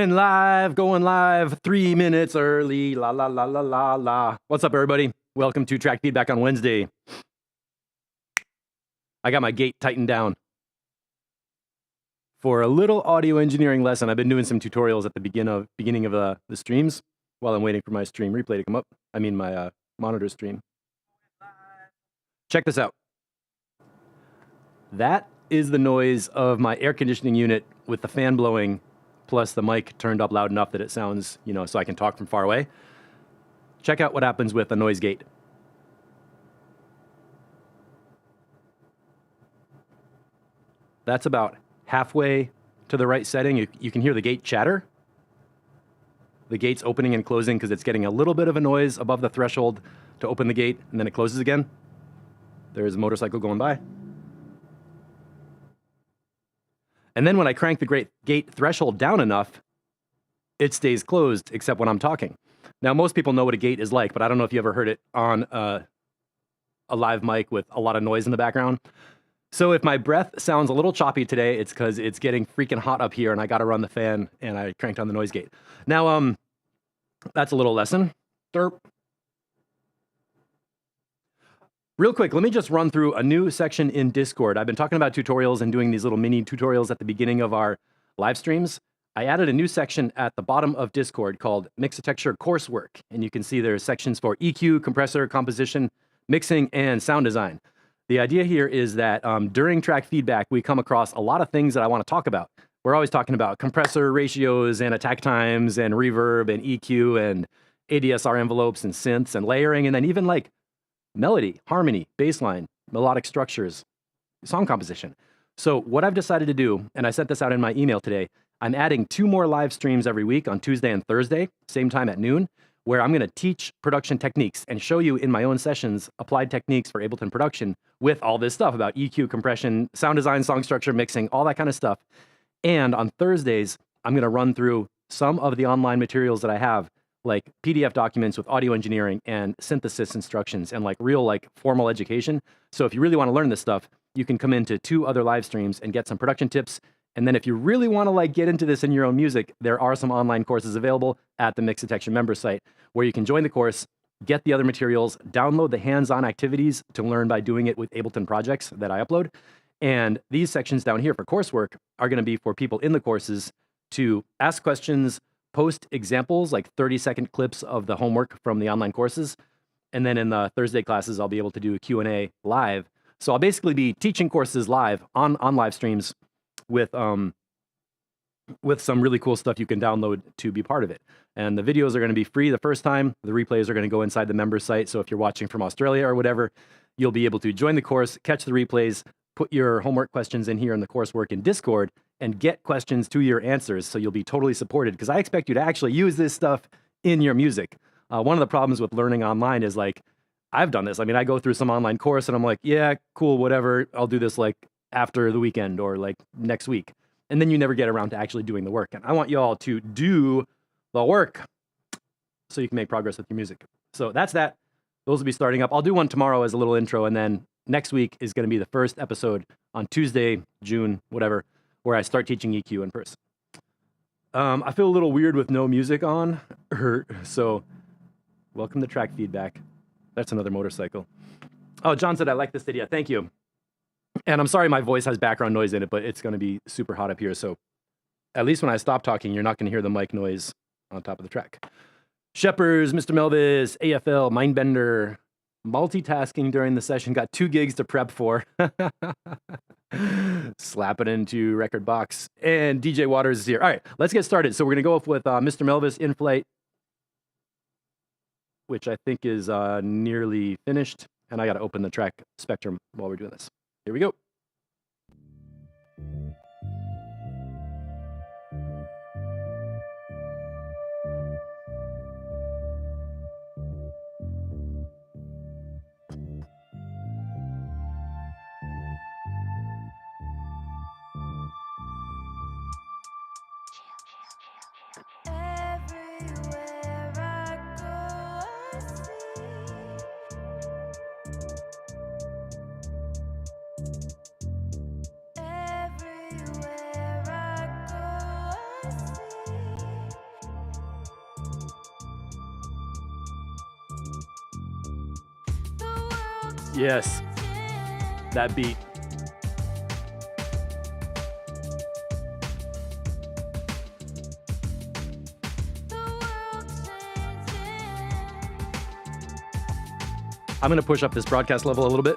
Going live, 3 minutes early, la la la la la la. What's up, everybody? Welcome to Track Feedback on Wednesday. I got my gate tightened down for a little audio engineering lesson. I've been doing some tutorials at the beginning of the streams while I'm waiting for my stream replay to come up. I mean, my monitor stream. Check this out. That is the noise of my air conditioning unit with the fan blowing, plus the mic turned up loud enough that it sounds, so I can talk from far away. Check out what happens with a noise gate. That's about halfway to the right setting. You can hear the gate chatter. The gate's opening and closing because it's getting a little bit of a noise above the threshold to open the gate, and then it closes again. There's a motorcycle going by. And then when I crank the gate threshold down enough, it stays closed, except when I'm talking. Now, most people know what a gate is like, but I don't know if you ever heard it on a live mic with a lot of noise in the background. So if my breath sounds a little choppy today, it's because it's getting freaking hot up here and I got to run the fan and I cranked on the noise gate. Now, that's a little lesson. Derp. Real quick, let me just run through a new section in Discord. I've been talking about tutorials and doing these little mini tutorials at the beginning of our live streams. I added a new section at the bottom of Discord called Mixotecture Coursework. And you can see there's sections for EQ, compressor, composition, mixing, and sound design. The idea here is that during track feedback, we come across a lot of things that I want to talk about. We're always talking about compressor ratios and attack times and reverb and EQ and ADSR envelopes and synths and layering, and then even like melody, harmony, bass line, melodic structures, song composition. So what I've decided to do, and I sent this out in my email today, I'm adding 2 more live streams every week on Tuesday and Thursday, same time at noon, where I'm going to teach production techniques and show you in my own sessions applied techniques for Ableton production with all this stuff about EQ, compression, sound design, song structure, mixing, all that kind of stuff. And on Thursdays, I'm going to run through some of the online materials that I have, like PDF documents with audio engineering and synthesis instructions and like real like formal education. So if you really want to learn this stuff, you can come into 2 other live streams and get some production tips. And then if you really want to like get into this in your own music, there are some online courses available at the Mixotecture member site where you can join the course, get the other materials, download the hands-on activities to learn by doing it with Ableton projects that I upload. And these sections down here for coursework are going to be for people in the courses to ask questions, post examples, like 30-second clips of the homework from the online courses. And then in the Thursday classes, I'll be able to do a Q&A live. So I'll basically be teaching courses live on live streams with some really cool stuff you can download to be part of it. And the videos are going to be free the first time. The replays are going to go inside the member site. So if you're watching from Australia or whatever, you'll be able to join the course, catch the replays, put your homework questions in here in the coursework in Discord, and get questions to your answers, so you'll be totally supported, because I expect you to actually use this stuff in your music. One of the problems with learning online is like, I've done this. I mean, I go through some online course and I'm like, yeah, cool, whatever. I'll do this like after the weekend or like next week. And then you never get around to actually doing the work. And I want you all to do the work so you can make progress with your music. So that's that. Those will be starting up. I'll do one tomorrow as a little intro, and then next week is going to be the first episode on Tuesday, June, whatever, where I start teaching EQ in person. I feel a little weird with no music on, so welcome to Track Feedback. That's another motorcycle. Oh, John said, I like this idea. Thank you. And I'm sorry my voice has background noise in it, but it's going to be super hot up here. So at least when I stop talking, you're not going to hear the mic noise on top of the track. Shepherds, Mr. Melvis, AFL, Mindbender, multitasking during the session, got 2 gigs to prep for. Slap it into record box. And DJ Waters is here. All right, let's get started. So we're going to go off with Mr. Melvis in flight, which I think is nearly finished. And I got to open the track spectrum while we're doing this. Here we go. Everywhere I go, I see Yes. That beat. I'm going to push up this broadcast level a little bit.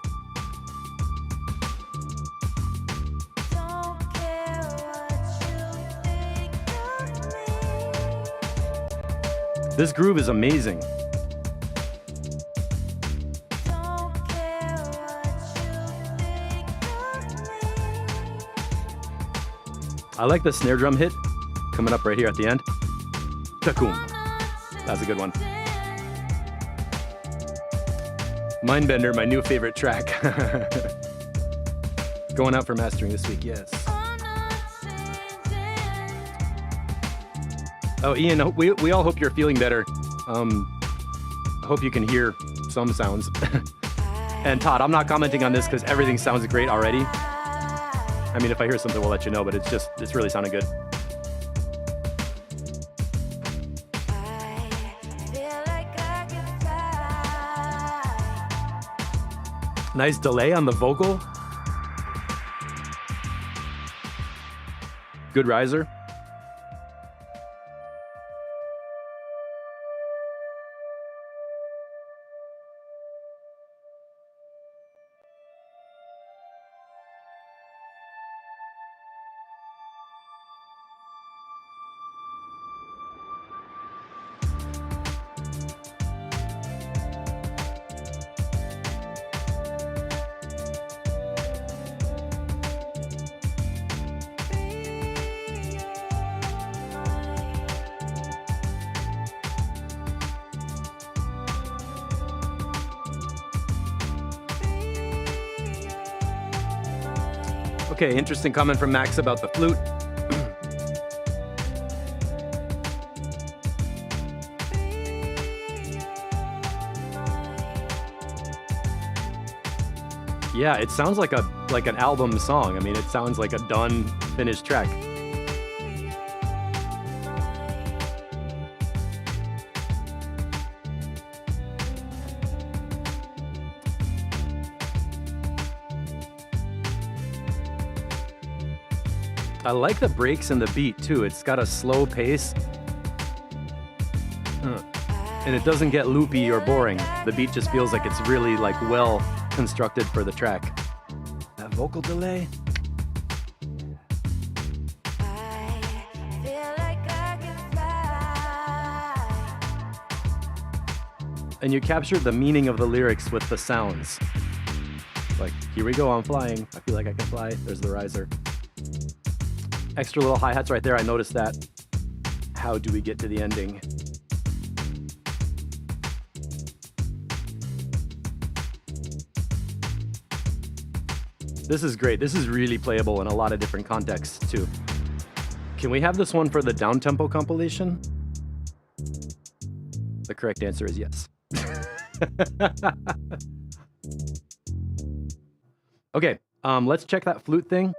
Don't care what you think of me. This groove is amazing. Don't care what you think of me. I like the snare drum hit coming up right here at the end. Takum. That's a good one. Mindbender, my new favorite track. Going out for mastering this week, yes. Oh, Ian, we all hope you're feeling better. I hope you can hear some sounds. And Todd, I'm not commenting on this because everything sounds great already. I mean, if I hear something, we'll let you know, but it's really sounding good. Nice delay on the vocal. Good riser. Okay, interesting comment from Max about the flute. Yeah, it sounds like an album song. I mean, it sounds like a done, finished track. I like the breaks in the beat too. It's got a slow pace. And it doesn't get loopy or boring. The beat just feels like it's really like well constructed for the track. That vocal delay. And you captured the meaning of the lyrics with the sounds. Like, here we go, I'm flying. I feel like I can fly. There's the riser. Extra little hi-hats right there, I noticed that. How do we get to the ending? This is great. This is really playable in a lot of different contexts too. Can we have this one for the downtempo compilation? The correct answer is yes. Okay, let's check that flute thing.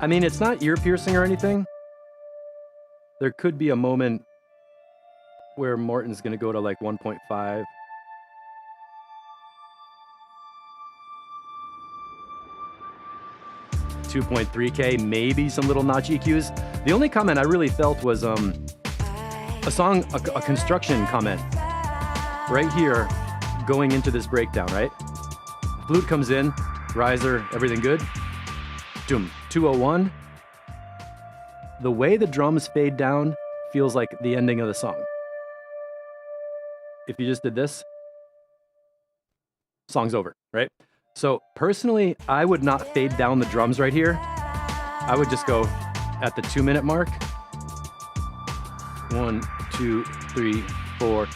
I mean, it's not ear piercing or anything. There could be a moment where Morton's gonna go to like 1.5. $2.3K, maybe some little notch EQs. The only comment I really felt was a construction comment right here going into this breakdown, right? Flute comes in, riser, everything good. Doom, 201. The way the drums fade down feels like the ending of the song. If you just did this, song's over, right? So personally, I would not fade down the drums right here. I would just go at the 2-minute mark. 1, 2, 3, 4.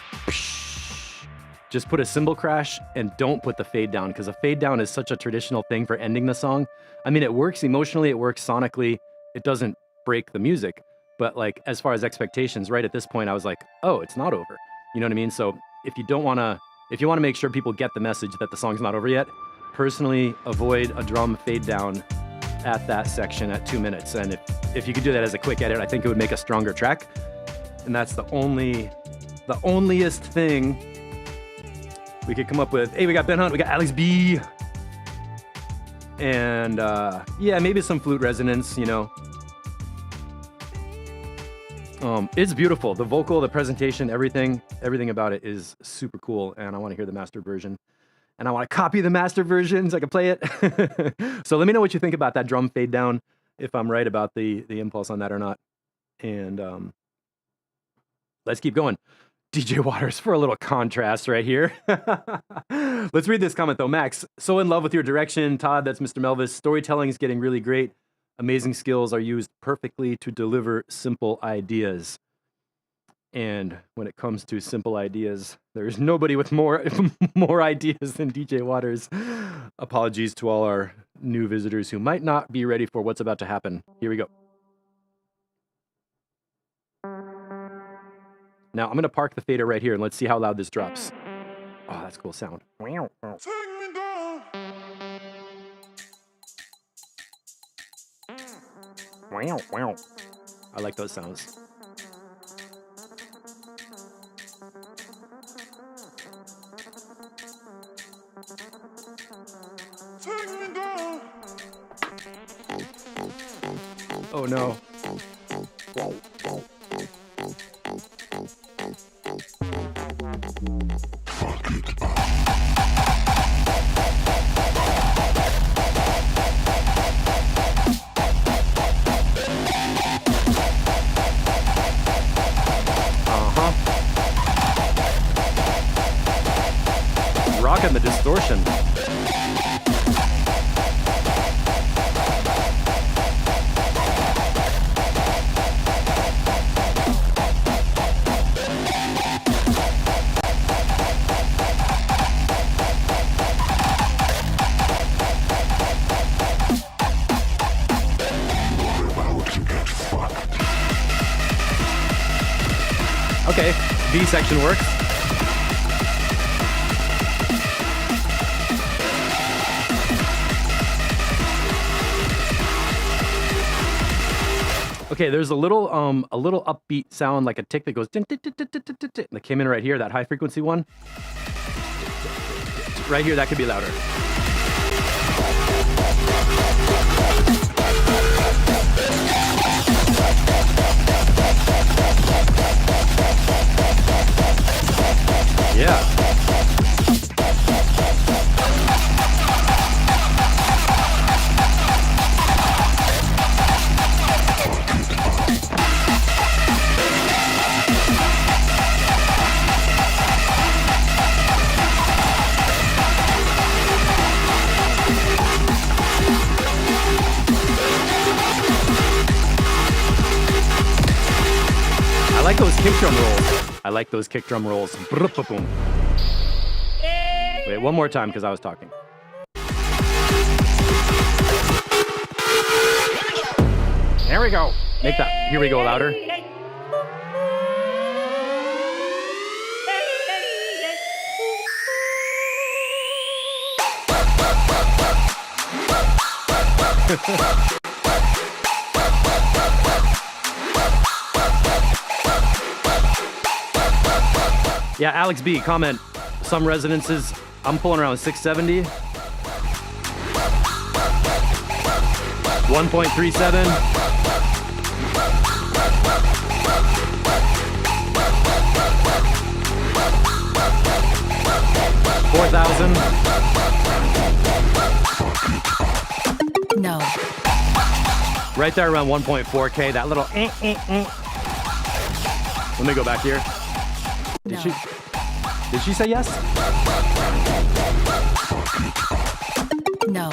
Just put a cymbal crash and don't put the fade down, because a fade down is such a traditional thing for ending the song. I mean, it works emotionally, it works sonically, it doesn't break the music. But like, as far as expectations, right at this point, I was like, oh, it's not over. You know what I mean? So if you want to make sure people get the message that the song's not over yet, personally avoid a drum fade down at that section at 2 minutes. And if you could do that as a quick edit, I think it would make a stronger track. And that's the onlyest thing we could come up with. Hey, we got Ben Hunt, we got Alex B. And yeah, maybe some flute resonance, you know. It's beautiful. The vocal, the presentation, everything about it is super cool. And I want to hear the mastered version. And I want to copy the mastered version so I can play it. So let me know what you think about that drum fade down, if I'm right about the impulse on that or not. And let's keep going. DJ Waters for a little contrast right here. Let's read this comment though. Max, so in love with your direction. Todd, that's Mr. Melvis. Storytelling is getting really great. Amazing skills are used perfectly to deliver simple ideas. And when it comes to simple ideas, there's nobody with more ideas than DJ Waters. Apologies to all our new visitors who might not be ready for what's about to happen. Here we go. Now I'm going to park the fader right here and let's see how loud this drops. Oh, that's cool sound. I like those sounds. Oh no. Rocking the distortion. Okay, B section works. Okay, there's a little upbeat sound, like a tick that goes that came in right here, that high frequency one. Right here, that could be louder. Yeah. I like those kick drum rolls. I like those kick drum rolls. Wait, one more time because I was talking. There we go. Make that. Here we go louder. Yeah, Alex B, comment. Some resonances, I'm pulling around 670. 1.37. 4,000. No. Right there around 1.4K, that little Let me go back here. Did she say yes? No.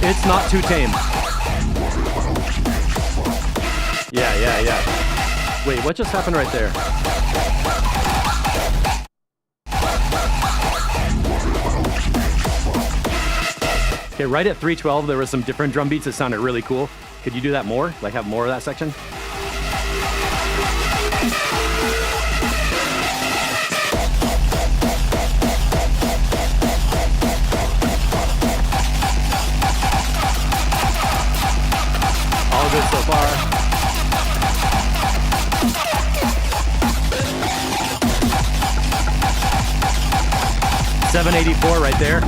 It's not too tame. Yeah. Wait, what just happened right there? Okay, right at 312, there were some different drum beats that sounded really cool. Could you do that more? Like have more of that section? All good so far. $784 right there.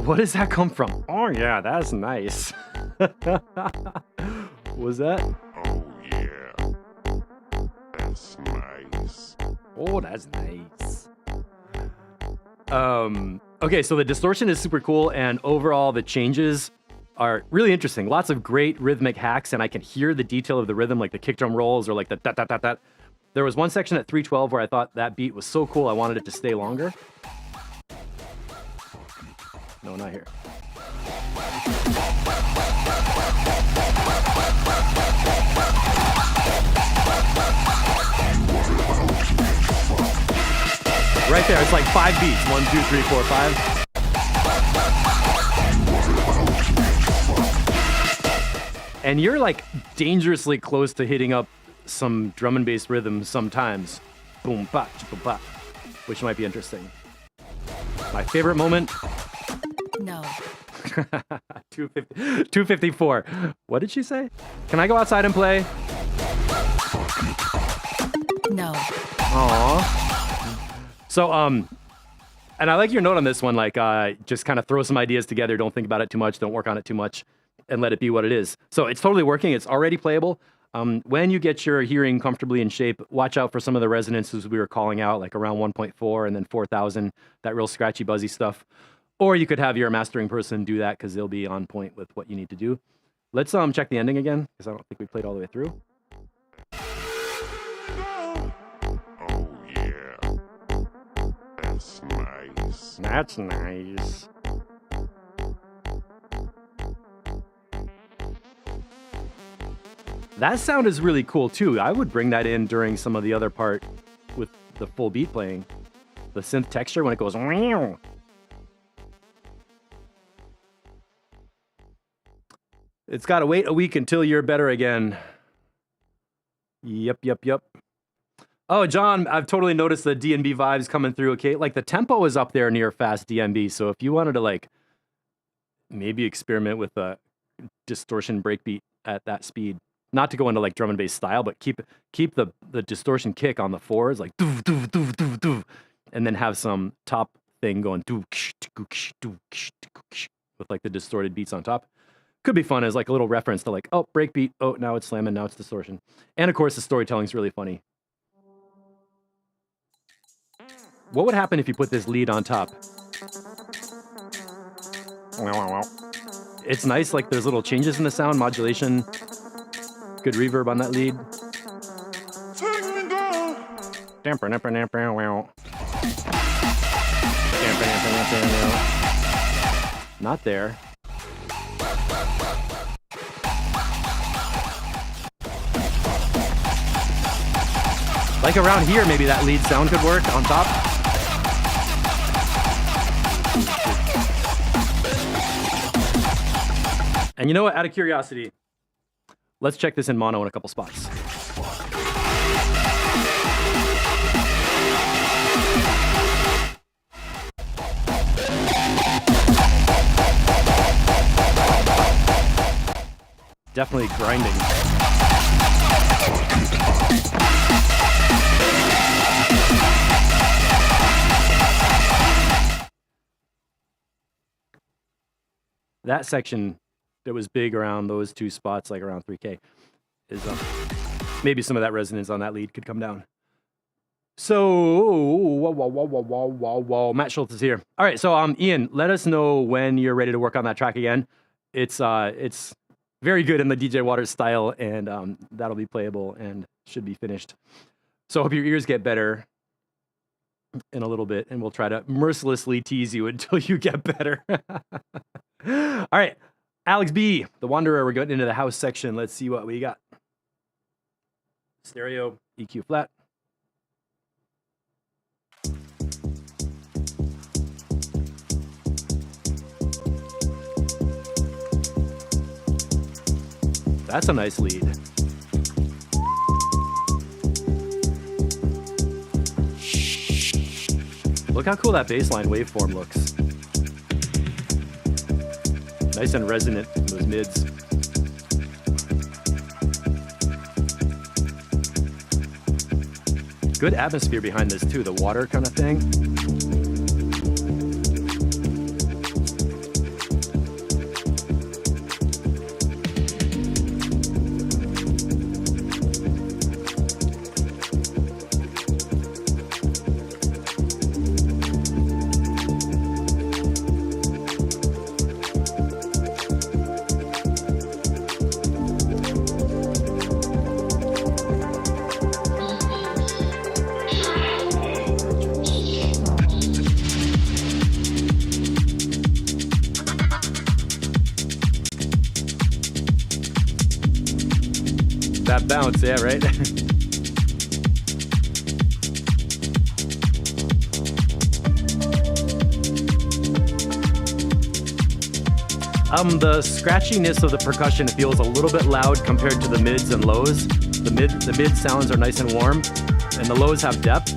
What does that come from? Oh yeah, that's nice. Was that? Oh yeah, that's nice. Oh, that's nice. Okay, so the distortion is super cool, and overall the changes are really interesting. Lots of great rhythmic hacks, and I can hear the detail of the rhythm, like the kick drum rolls or like the da da da da. There was one section at 312 where I thought that beat was so cool I wanted it to stay longer. No, not here. Right there, it's like 5 beats. 1, 2, 3, 4, 5. And you're like dangerously close to hitting up some drum and bass rhythms sometimes. Boom, ba, boom, ba, which might be interesting. My favorite moment. No. 254. What did she say? Can I go outside and play? No. Aww. So, and I like your note on this one, like, just kind of throw some ideas together. Don't think about it too much. Don't work on it too much and let it be what it is. So it's totally working. It's already playable. When you get your hearing comfortably in shape, watch out for some of the resonances we were calling out, like around 1.4 and then 4,000, that real scratchy, buzzy stuff. Or you could have your mastering person do that because they'll be on point with what you need to do. Let's check the ending again because I don't think we played all the way through. Oh yeah, that's nice. That's nice. That sound is really cool too. I would bring that in during some of the other part with the full beat playing. The synth texture when it goes. Meow. It's got to wait a week until you're better again. Yep. Oh, John, I've totally noticed the D&B vibes coming through. Okay, like the tempo is up there near fast D&B. So if you wanted to like maybe experiment with a distortion breakbeat at that speed, not to go into like drum and bass style, but keep the distortion kick on the fours, like doo doo doo doo doo, and then have some top thing going doo with like the distorted beats on top. Could be fun as like a little reference to like, oh, breakbeat, oh, now it's slamming, now it's distortion. And of course, the storytelling's really funny. What would happen if you put this lead on top? It's nice, like there's little changes in the sound, modulation, good reverb on that lead. Not there. Like around here, maybe that lead sound could work on top. And you know what? Out of curiosity, let's check this in mono in a couple spots. Definitely grinding. That section that was big around those two spots, like around 3K, is maybe some of that resonance on that lead could come down. So, whoa, Matt Schultz is here. All right, so Ian, let us know when you're ready to work on that track again. It's very good in the DJ Waters style, and that'll be playable and should be finished. So I hope your ears get better. in a little bit, and we'll try to mercilessly tease you until you get better. All right, Alex B, the Wanderer. We're getting into the house section. Let's see what we got. Stereo, EQ flat. That's a nice lead. Look how cool that bassline waveform looks. Nice and resonant in those mids. Good atmosphere behind this too, the water kind of thing. That bounce, yeah, right? The scratchiness of the percussion feels a little bit loud compared to the mids and lows. The mid sounds are nice and warm, and the lows have depth.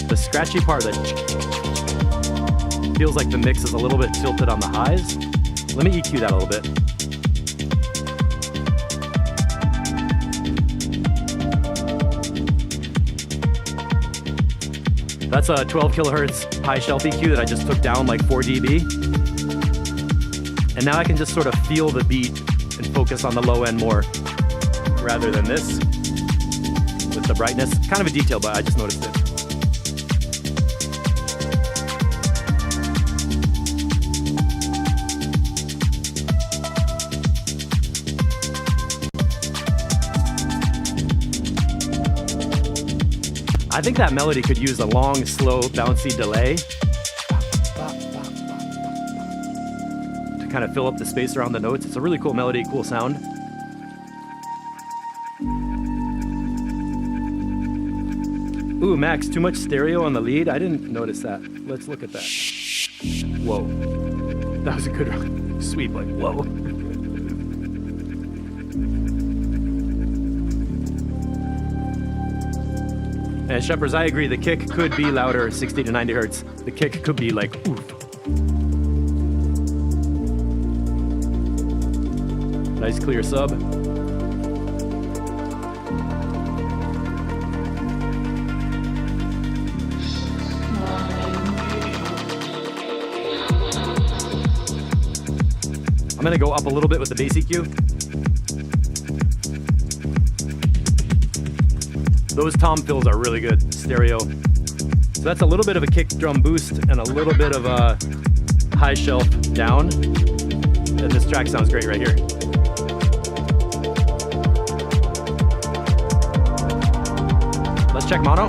The scratchy part that feels like the mix is a little bit tilted on the highs. Let me EQ that a little bit. That's a 12 kilohertz high shelf EQ that I just took down like 4 dB. And now I can just sort of feel the beat and focus on the low end more rather than this with the brightness. Kind of a detail, but I just noticed it. I think that melody could use a long, slow, bouncy delay to kind of fill up the space around the notes. It's a really cool melody, cool sound. Ooh, Max, too much stereo on the lead? I didn't notice that. Let's look at that. Whoa. That was a good sweep, like, whoa. And Shepherds, I agree, the kick could be louder, 60 to 90 hertz. The kick could be like, oof. Nice clear sub. I'm gonna go up a little bit with the bass EQ. Those tom fills are really good, stereo. So that's a little bit of a kick drum boost and a little bit of a high shelf down. And this track sounds great right here. Let's check mono.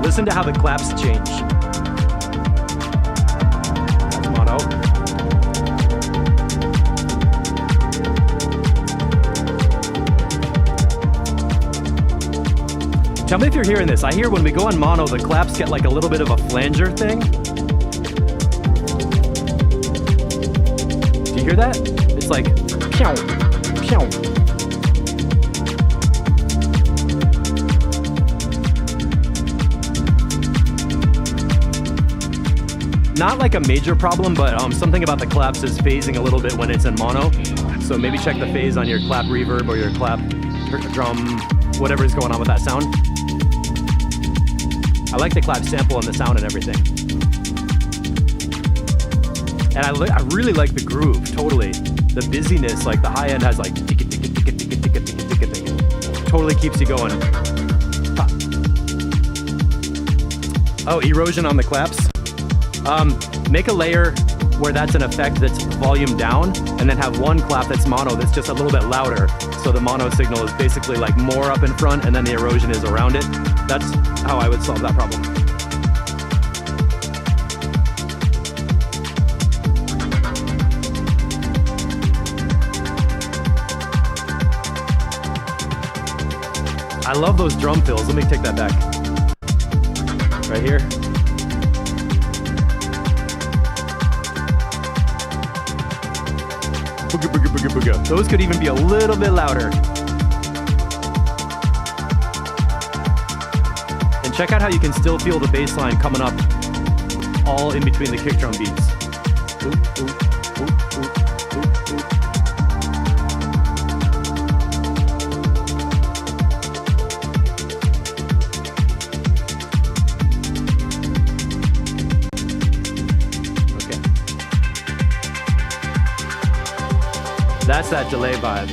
Listen to how the claps change. That's mono. Tell me if you're hearing this. I hear when we go on mono, the claps get like a little bit of a flanger thing. Do you hear that? It's like, pew, pew. Not like a major problem, but something about the claps is phasing a little bit when it's in mono. So maybe check the phase on your clap reverb or your clap drum, whatever is going on with that sound. I like the clap sample and the sound and everything. And I really like the groove, totally. The busyness, like the high end has like ticka ticka ticka ticka ticka ticka ticka ticka. Totally keeps you going. Oh, erosion on the claps. Make a layer where that's an effect that's volume down, and then have one clap that's mono that's just a little bit louder. So the mono signal is basically like more up in front, and then the erosion is around it. That's how I would solve that problem. I love those drum fills. Let me take that back. Right here. Booga, booga, booga, booga. Those could even be a little bit louder. And check out how you can still feel the bass line coming up all in between the kick drum beats. Oop, oop, oop, oop, oop, oop. That's that delay vibe.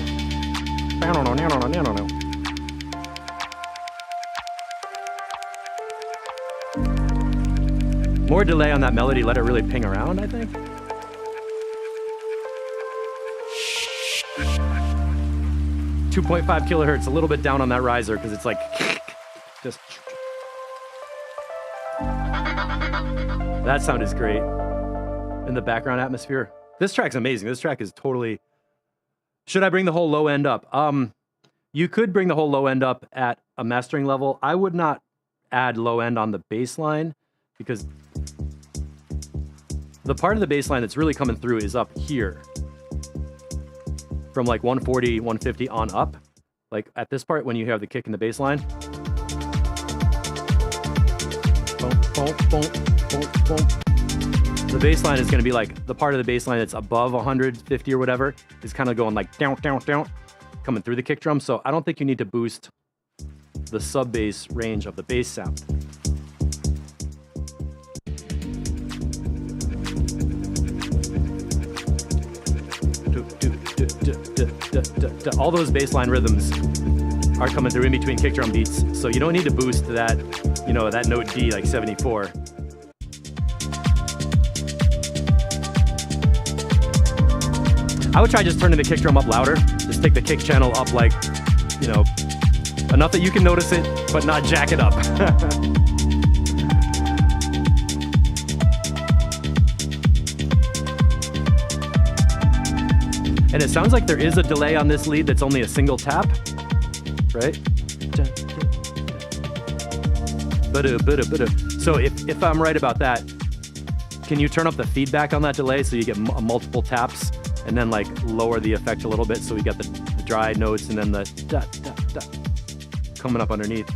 More delay on that melody, let it really ping around, I think. .5 kilohertz, a little bit down on that riser because it's like just. That sound is great in the background atmosphere. This track's amazing. This track is totally. Should I bring the whole low end up? You could bring the whole low end up at a mastering level. I would not add low end on the bass line because the part of the bass line that's really coming through is up here. From like 140, 150 on up. Like at this part when you have the kick in the bass line. Boom, boom, boom, boom, boom. The bass line is going to be like the part of the bass line that's above 150 or whatever is kind of going like down, down, down, coming through the kick drum. So I don't think you need to boost the sub bass range of the bass sound. All those bass line rhythms are coming through in between kick drum beats. So you don't need to boost that, you know, that note D like 74. I would try just turning the kick drum up louder. Just take the kick channel up like, you know, enough that you can notice it, but not jack it up. And it sounds like there is a delay on this lead that's only a single tap, right? So if I'm right about that, can you turn up the feedback on that delay so you get multiple taps? And then like lower the effect a little bit so we get the dry notes and then the da, da, da, coming up underneath.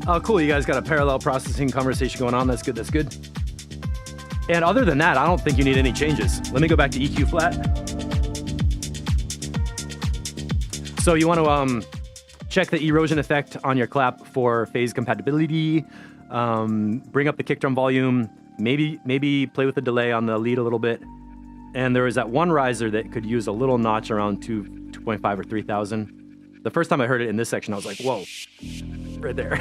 Oh, cool. You guys got a parallel processing conversation going on. That's good. That's good. And other than that, I don't think you need any changes. Let me go back to EQ flat. So you want to check the erosion effect on your clap for phase compatibility. Bring up the kick drum volume. Maybe play with the delay on the lead a little bit. And there was that one riser that could use a little notch around 2.5 or 3,000. The first time I heard it in this section, I was like, whoa, right there.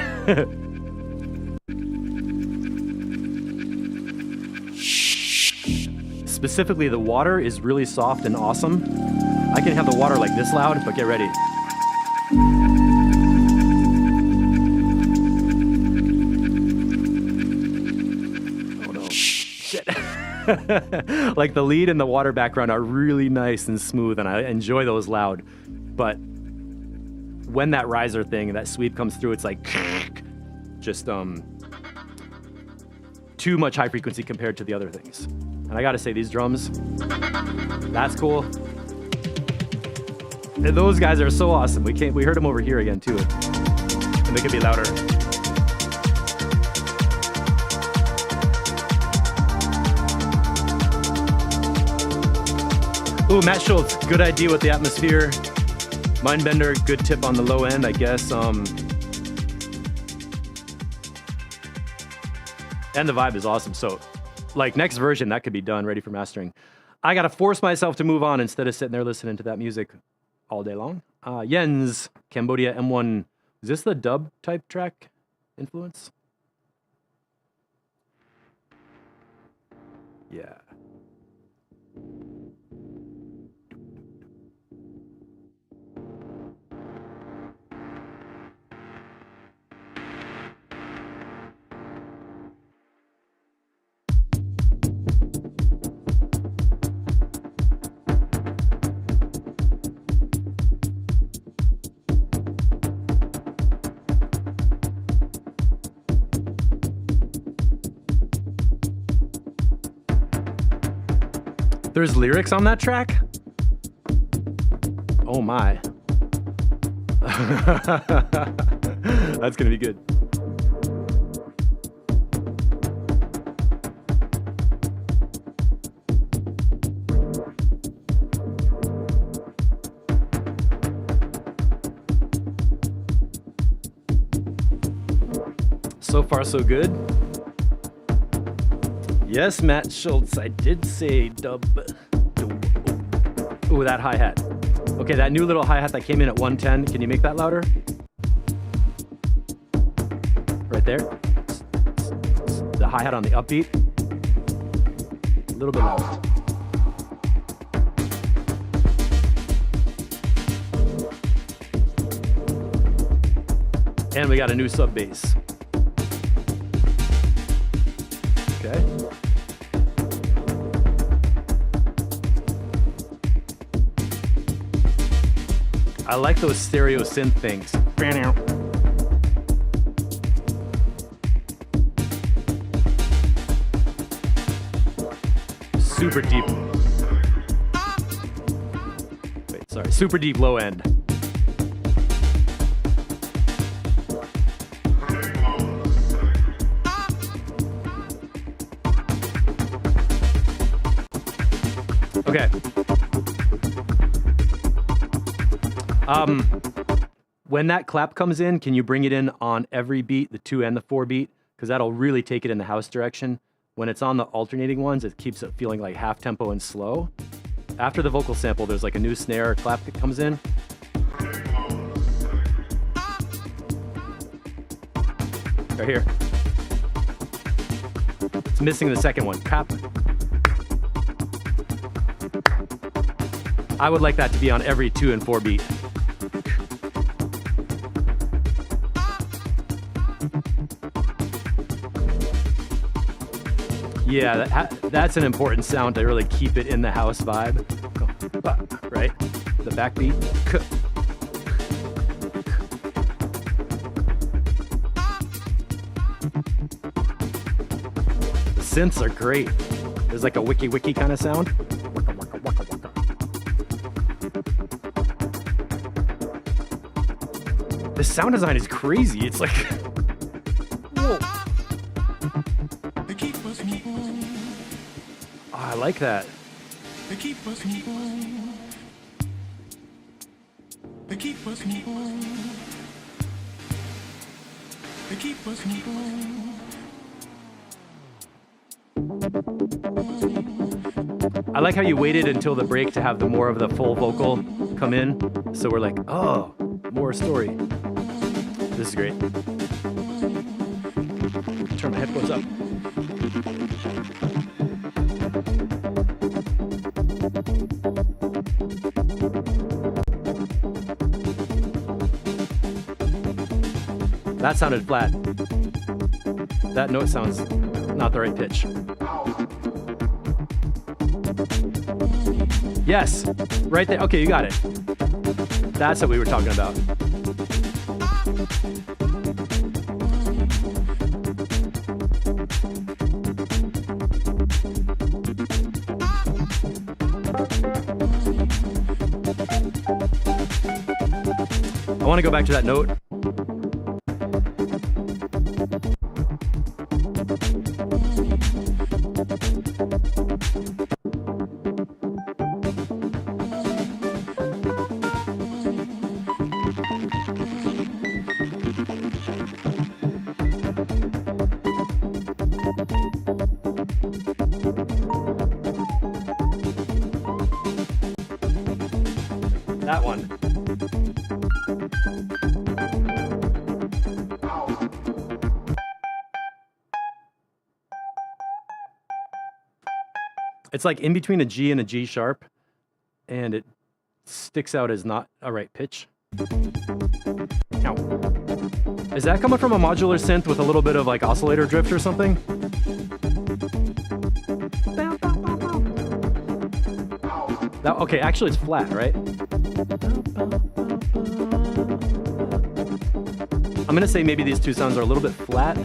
Specifically, the water is really soft and awesome. I can have the water like this loud, but get ready. Like the lead and the water background are really nice and smooth, and I enjoy those loud. But when that riser thing, that sweep comes through, it's like just too much high frequency compared to the other things. And I gotta say, these drums, that's cool. And those guys are so awesome. We heard them over here again too, and they could be louder. Ooh, Matt Schultz, good idea with the atmosphere. Mindbender, good tip on the low end, I guess. And the vibe is awesome. So, like, next version, that could be done, ready for mastering. I gotta force myself to move on instead of sitting there listening to that music all day long. Jens, Cambodia M1. Is this the dub type track influence? Yeah. There's lyrics on that track? Oh my. That's gonna be good. So far, so good. Yes, Matt Schultz, I did say dub. Ooh, that hi-hat. Okay, that new little hi-hat that came in at 110, can you make that louder? Right there. The hi-hat on the upbeat. A little bit louder. And we got a new sub bass. Okay. I like those stereo synth things. Super deep. Wait, sorry. Super deep low end. Okay. When that clap comes in, can you bring it in on every beat, the 2 and the 4 beat? Because that'll really take it in the house direction. When it's on the alternating ones, it keeps it feeling like half tempo and slow. After the vocal sample, there's like a new snare clap that comes in. Right here. It's missing the second one. Clap. I would like that to be on every 2 and 4 beat. Yeah, that's an important sound to really keep it in the house vibe. Right? The backbeat. The synths are great. There's like a wiki kind of sound. The sound design is crazy. It's like, whoa. Oh, I like that. I like how you waited until the break to have the more of the full vocal come in. So we're like, oh, more story. This is great. Turn my headphones up. That sounded flat. That note sounds not the right pitch. Yes, right there. Okay, you got it. That's what we were talking about. I want to go back to that note. That one. It's like in between a G and a G sharp, and it sticks out as not a right pitch. Ow. Is that coming from a modular synth with a little bit of like oscillator drift or something? That, okay, actually it's flat, right? I'm gonna say maybe these two sounds are a little bit flat.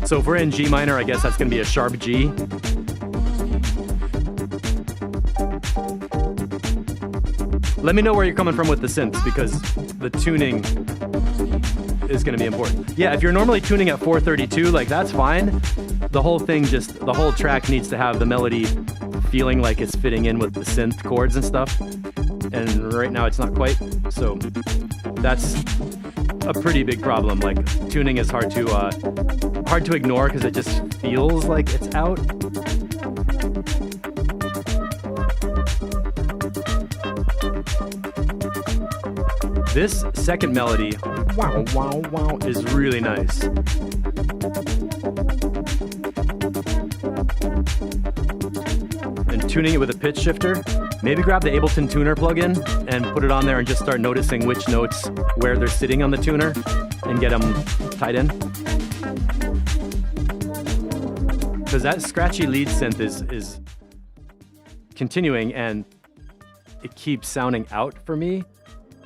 So if we're in G minor, I guess that's gonna be a sharp G. Let me know where you're coming from with the synths, because the tuning is gonna be important. Yeah, if you're normally tuning at 432, like that's fine. The whole thing the whole track needs to have the melody feeling like it's fitting in with the synth chords and stuff. And right now it's not quite, so that's a pretty big problem. Like tuning is hard to ignore because it just feels like it's out. This second melody, wow, wow, wow, is really nice. And tuning it with a pitch shifter, maybe grab the Ableton tuner plugin and put it on there and just start noticing which notes, where they're sitting on the tuner, and get them tied in. Because that scratchy lead synth is continuing and it keeps sounding out for me.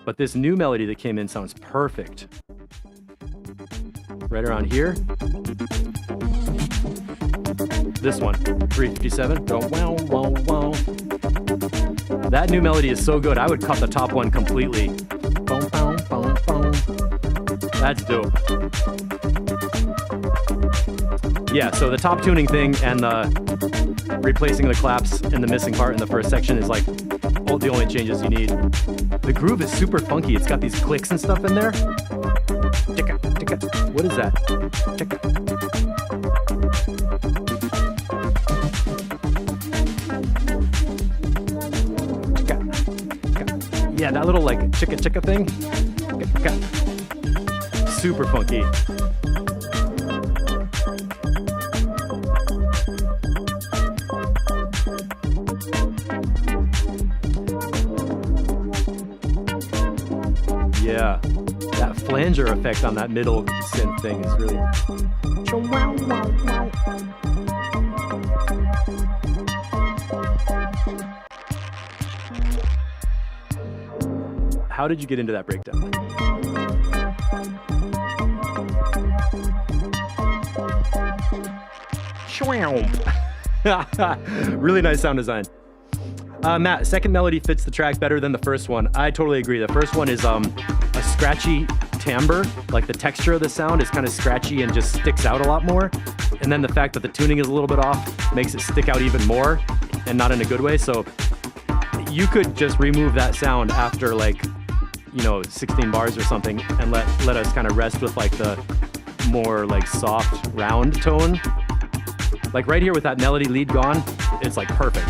But this new melody that came in sounds perfect. Right around here. This one, 357. Go wow, wow, wow. That new melody is so good, I would cut the top one completely. Boom, boom, boom, boom. That's dope. Yeah, so the top tuning thing and the replacing the claps and the missing part in the first section is like the only changes you need. The groove is super funky. It's got these clicks and stuff in there. Ticka, ticka. What is that? Ticka. Ticka, ticka. Yeah, that little like chicka chicka thing. Ticka. Super funky. Yeah, that flanger effect on that middle synth thing is really... How did you get into that breakdown? Really nice sound design. Matt, second melody fits the track better than the first one. I totally agree. The first one is a scratchy timbre. Like the texture of the sound is kind of scratchy and just sticks out a lot more. And then the fact that the tuning is a little bit off makes it stick out even more, and not in a good way. So you could just remove that sound after like, 16 bars or something, and let us kind of rest with like the more like soft round tone. Like right here with that melody lead gone, it's like perfect.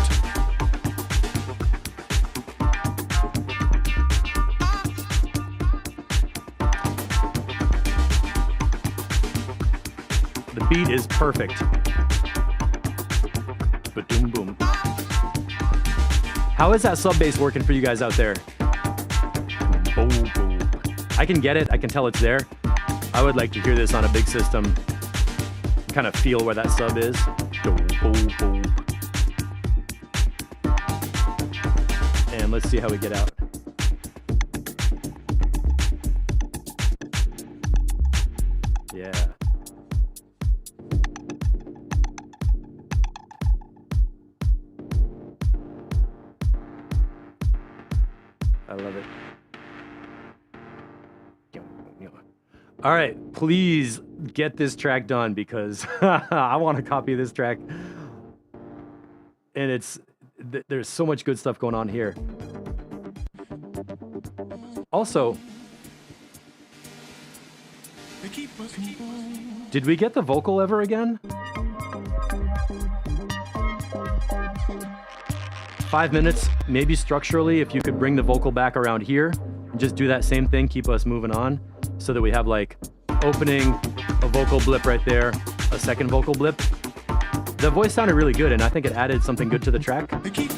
The beat is perfect. Ba-doom boom. How is that sub bass working for you guys out there? Boom, boom. I can get it. I can tell it's there. I would like to hear this on a big system. Kind of feel where that sub is. Boom, boom, boom. And let's see how we get out. Yeah. I love it. All right, please get this track done because I want to copy this track. And there's so much good stuff going on here. Also, did we get the vocal ever again? 5 minutes, maybe structurally, if you could bring the vocal back around here and just do that same thing, keep us moving on so that we have like opening, a vocal blip right there, a second vocal blip. The voice sounded really good, and I think it added something good to the track. Okay,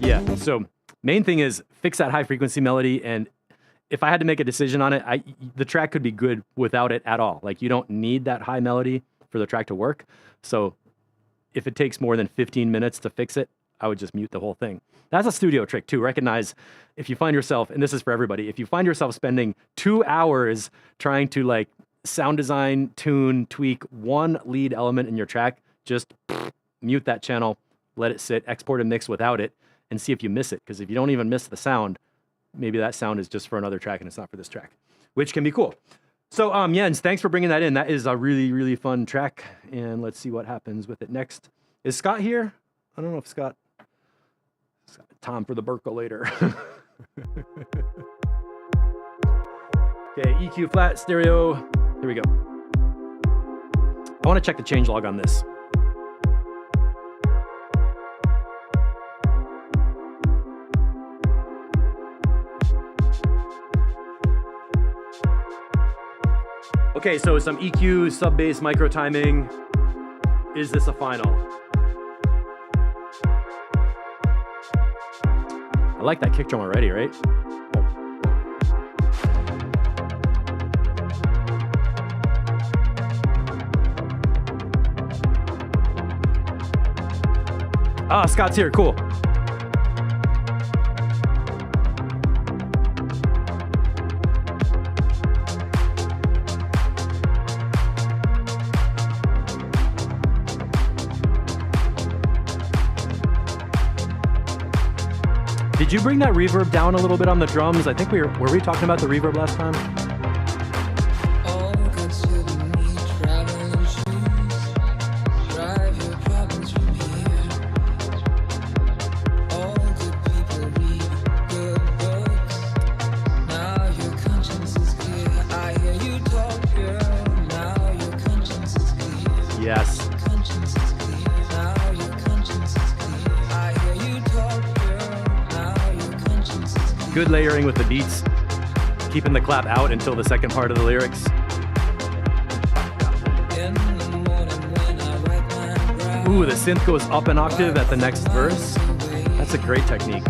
yeah, so main thing is fix that high frequency melody, and if I had to make a decision on it, the track could be good without it at all. Like, you don't need that high melody for the track to work. So if it takes more than 15 minutes to fix it, I would just mute the whole thing. That's a studio trick too. Recognize if you find yourself, and this is for everybody, if you find yourself spending 2 hours trying to like sound design, tune, tweak one lead element in your track, just mute that channel, let it sit, export and mix without it, and see if you miss it. Because if you don't even miss the sound, maybe that sound is just for another track and it's not for this track, which can be cool. So Jens, thanks for bringing that in. That is a really, really fun track. And let's see what happens with it next. Is Scott here? I don't know if Scott, time for the percolator. Okay, EQ flat, stereo. Here we go. I want to check the changelog on this. Okay, so some EQ, sub-bass, micro timing. Is this a final? I like that kick drum already, right? Ah, Scott's here, cool. Did you bring that reverb down a little bit on the drums? I think were we talking about the reverb last time? Yes. Good layering with the beats, keeping the clap out until the second part of the lyrics. Ooh, the synth goes up an octave at the next verse. That's a great technique.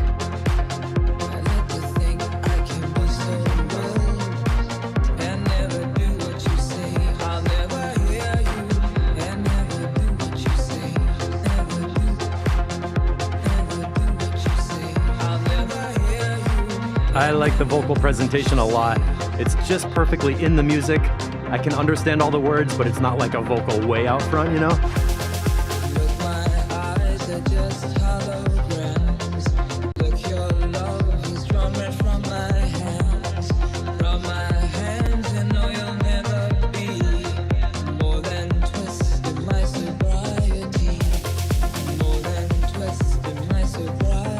I like the vocal presentation a lot. It's just perfectly in the music. I can understand all the words, but it's not like a vocal way out front, you know?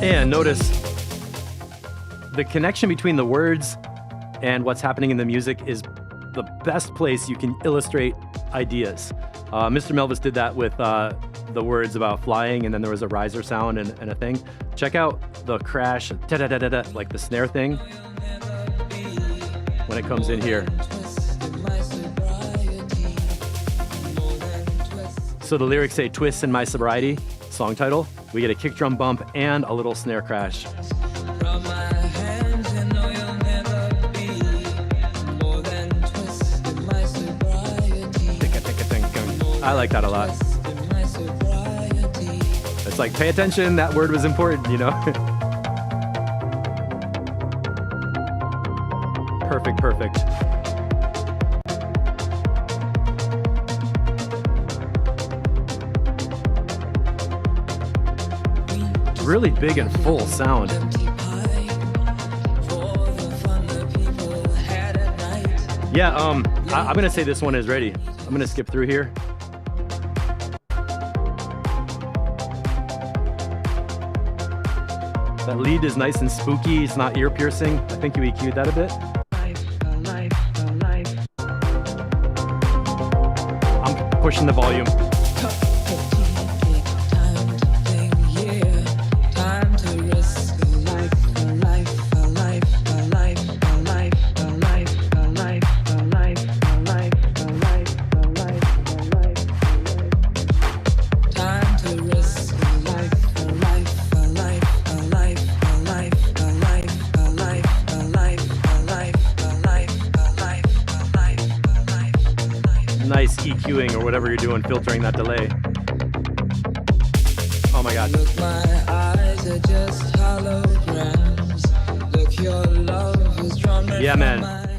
And notice the connection between the words and what's happening in the music is the best place you can illustrate ideas. Mr. Melvis did that with the words about flying, and then there was a riser sound and a thing. Check out the crash, da-da-da-da-da, like the snare thing when it comes in here. So the lyrics say "Twists in my sobriety," song title. We get a kick drum bump and a little snare crash. I like that a lot. It's like, pay attention, that word was important, you know? Perfect, perfect. Really big and full sound. Yeah, I'm gonna say this one is ready. I'm gonna skip through here. That lead is nice and spooky. It's not ear piercing. I think you EQ'd that a bit. I'm pushing the volume. Nice EQing or whatever you're doing, filtering that delay. Oh my god. Look, my eyes are just holograms. Look, your love is drawn right Yeah, from man. my hand.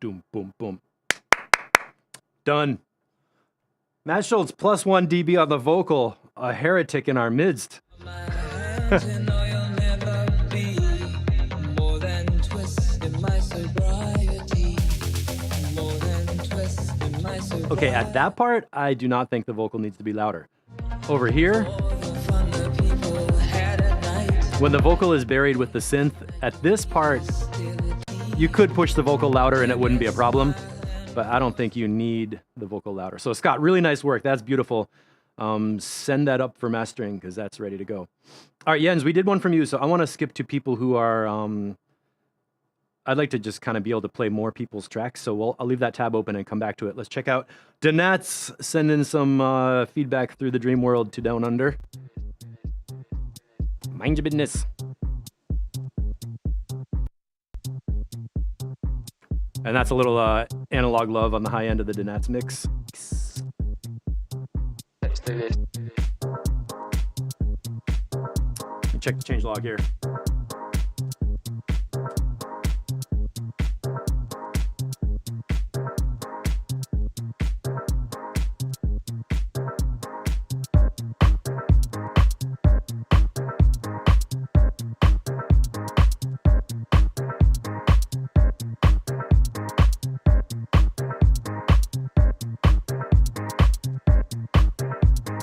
Boom, boom, boom. Done. Matt Schultz plus 1 dB on the vocal, a heretic in our midst. My hands, you know you'll never be more than twisted my sobriety. More than twisted my sobriety. Okay, at that part, I do not think the vocal needs to be louder. Over here, Fun the people had at night. when the vocal is buried with the synth, at this part, you could push the vocal louder and it wouldn't be a problem, but I don't think you need the vocal louder. So Scott, really nice work. That's beautiful. Send that up for mastering because that's ready to go. All right, Jens, we did one from you, so I want to skip to people who are... I'd like to just kind of be able to play more people's tracks, so I'll leave that tab open and come back to it. Let's check out Donats sending some feedback through the dream world to Down Under. Mind your business. And that's a little analog love on the high end of the Donats mix. Let's do this. Check the changelog here.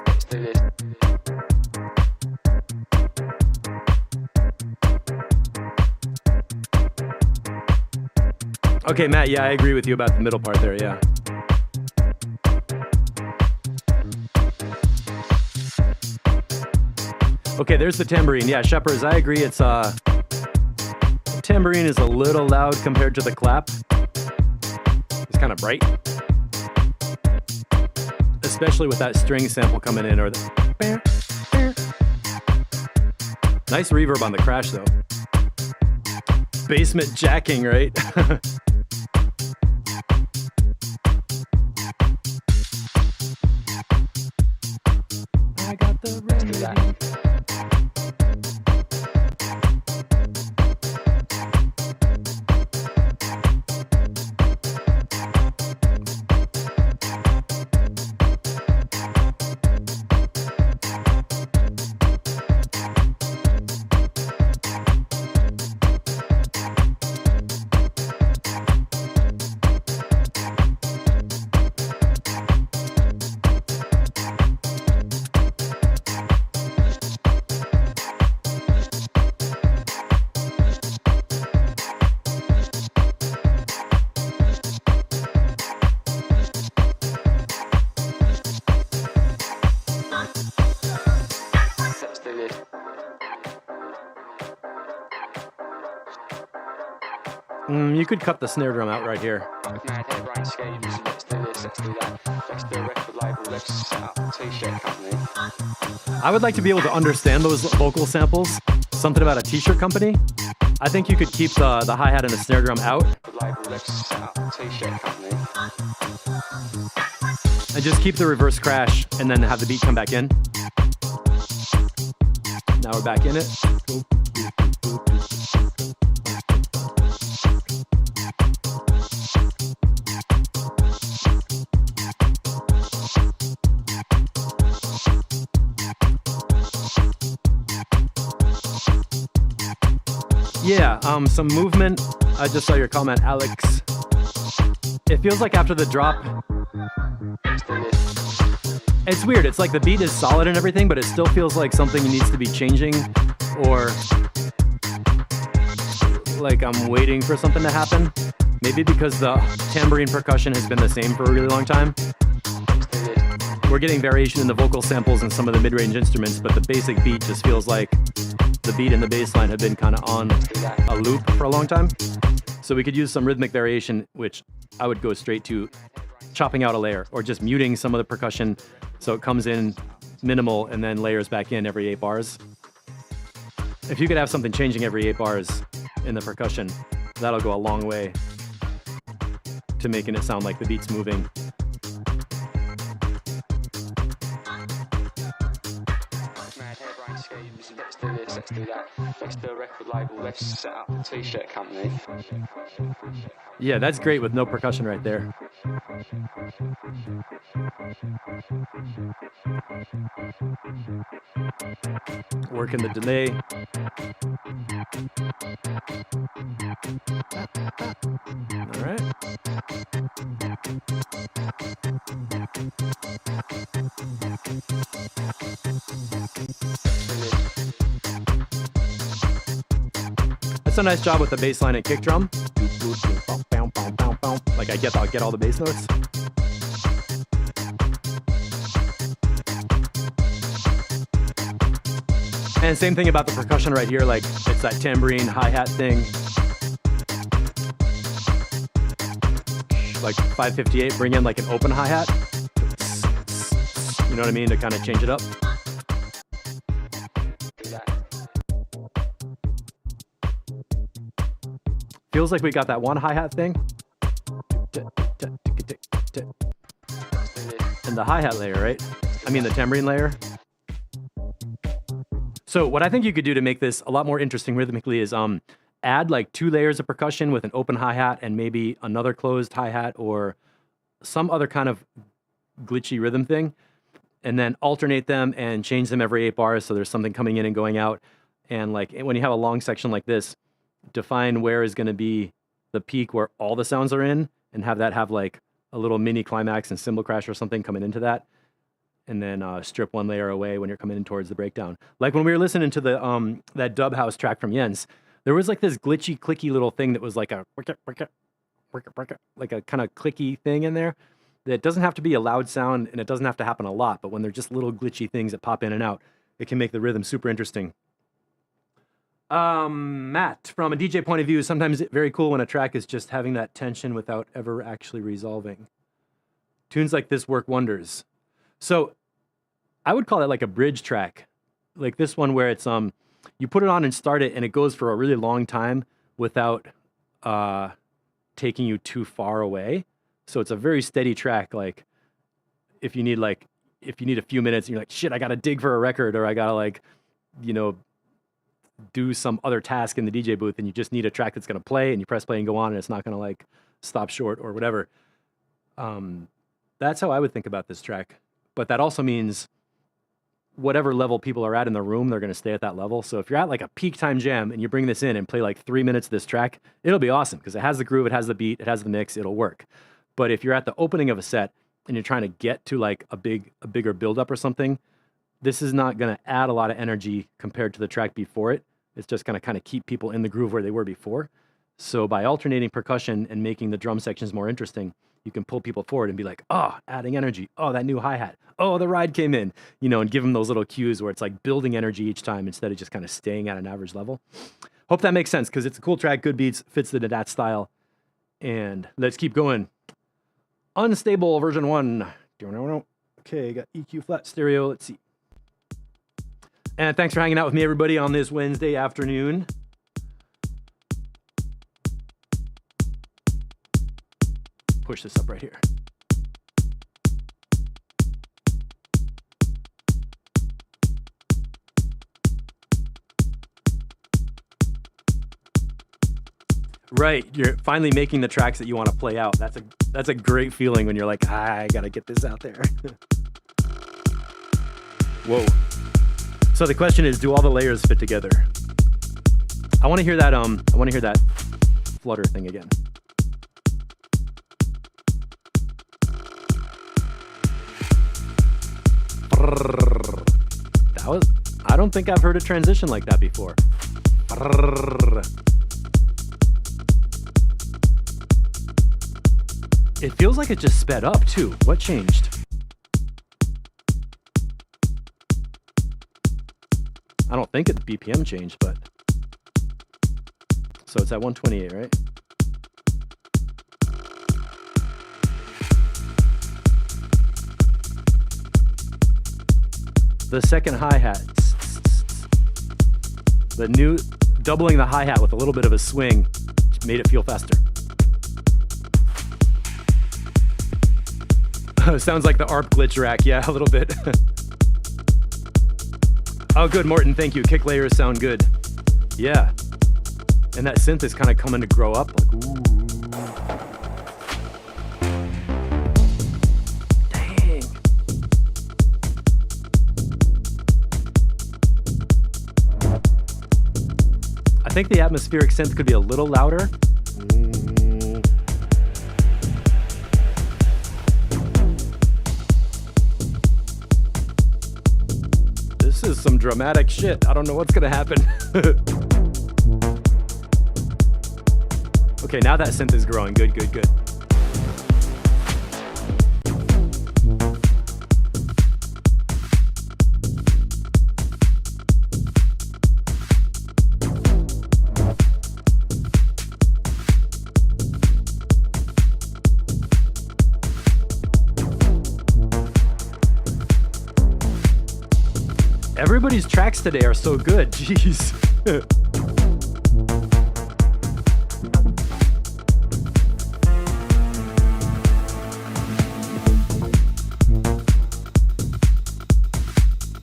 Let's do this. Okay, Matt, yeah, I agree with you about the middle part there, yeah. Okay, there's the tambourine. Yeah, Shepherds, I agree. It's tambourine is a little loud compared to the clap. It's kind of bright. Especially with that string sample coming in or the nice reverb on the crash though. Basement jacking, right? I got the Let's do that. Let's do this. You could cut the snare drum out right here. Mad Hair Brain Schemes. Let's do this. Let's do that. Let's do a record label. Let's set up a t-shirt company. I would like to be able to understand those vocal samples. Something about a t-shirt company. I think you could keep the hi-hat and the snare drum out Record label. Let's set up a t-shirt company. and just keep the reverse crash and then have the beat come back in. Now we're back in it. Yeah, some movement. I just saw your comment, Alex. It feels like after the drop, it's weird. It's like the beat is solid and everything, but it still feels like something needs to be changing, or like I'm waiting for something to happen. Maybe because the tambourine percussion has been the same for a really long time. We're getting variation in the vocal samples and some of the mid-range instruments, but the basic beat just feels like the beat and the bass line have been kind of on a loop for a long time. So we could use some rhythmic variation, which I would go straight to chopping out a layer or just muting some of the percussion so it comes in minimal and then layers back in every 8 bars. If you could have something changing every 8 bars in the percussion, that'll go a long way to making it sound like the beat's moving. Mad harebrained schemes. Let's do this, let's do that. Let's do a record label. Let's set up a t-shirt company. Yeah, that's great with no percussion right there. Working the delay. All right. That's a nice job with the bass line and kick drum. Like I'll get all the bass notes. And same thing about the percussion right here, like it's that tambourine hi-hat thing. Like 558, bring in like an open hi-hat. You know what I mean? To kind of change it up. Feels like we got that one hi-hat thing. And the hi-hat layer, right? I mean the tambourine layer. So what I think you could do to make this a lot more interesting rhythmically is add like 2 layers of percussion with an open hi-hat and maybe another closed hi-hat or some other kind of glitchy rhythm thing, and then alternate them and change them every 8 bars so there's something coming in and going out. And like when you have a long section like this, define where is going to be the peak where all the sounds are in, and have that have like a little mini climax and cymbal crash or something coming into that, and then strip 1 layer away when you're coming in towards the breakdown. Like when we were listening to the that dub house track from Jens, there was like this glitchy, clicky little thing that was like a like a kind of clicky thing in there that doesn't have to be a loud sound and it doesn't have to happen a lot, but when they're just little glitchy things that pop in and out, it can make the rhythm super interesting. Matt, from a DJ point of view, sometimes it's very cool when a track is just having that tension without ever actually resolving. Tunes like this work wonders. So I would call it like a bridge track, like this one where it's you put it on and start it and it goes for a really long time without taking you too far away. So it's a very steady track. Like if you need a few minutes and you're like, shit, I gotta dig for a record, or I gotta do some other task in the DJ booth, and you just need a track that's gonna play, and you press play and go on, and it's not gonna like stop short or whatever. That's how I would think about this track. But that also means whatever level people are at in the room, they're going to stay at that level. So if you're at like a peak time jam and you bring this in and play like 3 minutes of this track, it'll be awesome because it has the groove, it has the beat, it has the mix, it'll work. But if you're at the opening of a set and you're trying to get to like a bigger buildup or something, this is not going to add a lot of energy compared to the track before it. It's just going to kind of keep people in the groove where they were before. So by alternating percussion and making the drum sections more interesting, you can pull people forward and be like, oh, adding energy. Oh, that new hi-hat. Oh, the ride came in, and give them those little cues where it's like building energy each time instead of just kind of staying at an average level. Hope that makes sense because it's a cool track, good beats, fits into that style. And let's keep going. Unstable version 1. Okay, got EQ flat stereo. Let's see. And thanks for hanging out with me, everybody, on this Wednesday afternoon. Push this up right here. Right, you're finally making the tracks that you want to play out. That's a great feeling when you're like, I gotta get this out there. Whoa. So the question is, do all the layers fit together? I want to hear that. I want to hear that flutter thing again. That was. I don't think I've heard a transition like that before. It feels like it just sped up too. What changed? I don't think the BPM changed, but. So it's at 128, right? The second hi-hat. The new doubling the hi-hat with a little bit of a swing made it feel faster. Sounds like the ARP glitch rack. Yeah, a little bit. Oh, good, Morton. Thank you. Kick layers sound good. Yeah. And that synth is kind of coming to grow up. Like, ooh. Dang. I think the atmospheric synth could be a little louder. This is some dramatic shit. I don't know what's gonna happen. Okay, now that synth is growing. Good, good, good. Everybody's tracks today are so good. Jeez.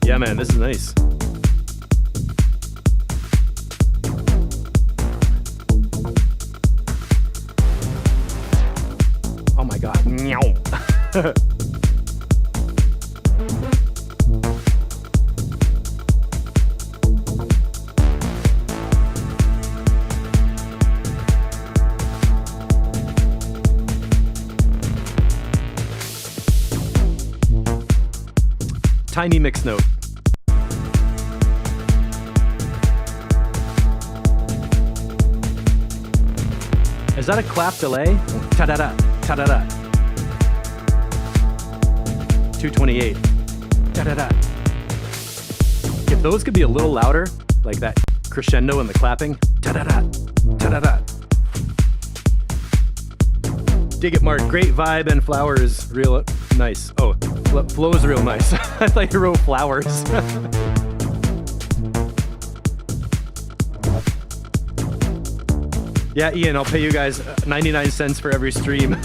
Yeah, man, this is nice. Oh my god. Meow. Tiny mix note. Is that a clap delay? Ta-da-da, ta-da-da. 228. Ta-da-da. If those could be a little louder, like that crescendo and the clapping. Ta-da-da, ta-da-da. Dig it, Mark. Great vibe and flowers. Real nice. Oh, flow's real nice. I thought you wrote flowers. Yeah, Ian, I'll pay you guys 99 cents for every stream.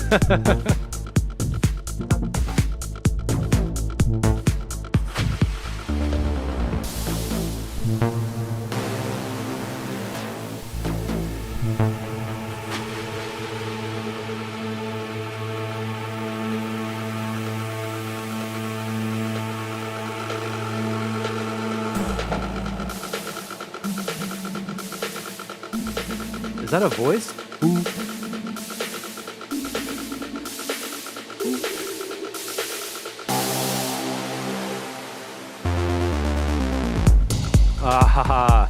Is that a voice? Ooh. Ah ha ha.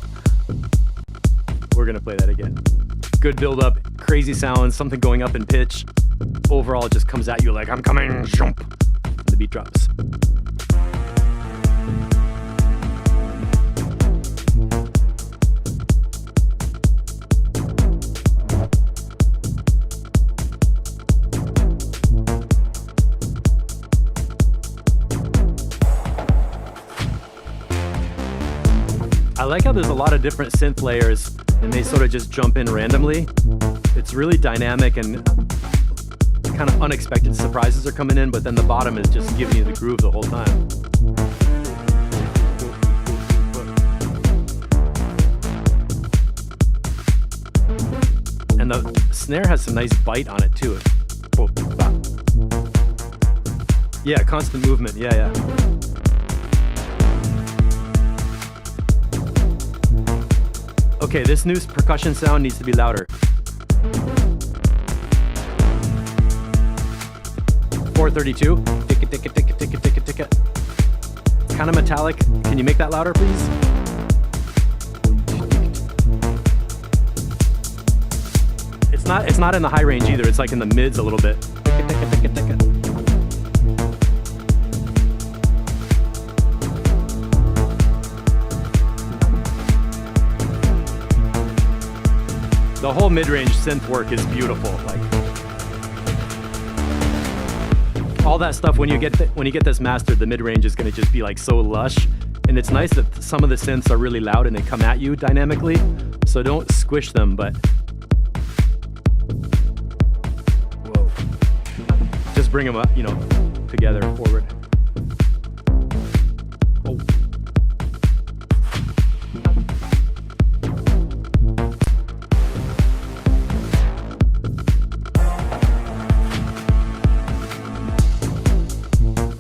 We're gonna play that again. Good build up, crazy sounds, something going up in pitch. Overall, it just comes at you like, I'm coming, jump. And the beat drops. I like how there's a lot of different synth layers and they sort of just jump in randomly. It's really dynamic and kind of unexpected surprises are coming in, but then the bottom is just giving you the groove the whole time. And the snare has some nice bite on it too. Yeah, constant movement, yeah. Okay, this new percussion sound needs to be louder. 432. Ticka, ticka, ticka, ticka, ticka, ticka. Kind of metallic. Can you make that louder, please? It's not in the high range either. It's like in the mids a little bit. Ticka, ticka, ticka, ticka. The whole mid-range synth work is beautiful. Like all that stuff, when you get this mastered, the mid-range is going to just be like so lush. And it's nice that some of the synths are really loud and they come at you dynamically. So don't squish them, but whoa, just bring them up, you know, together forward. Oh.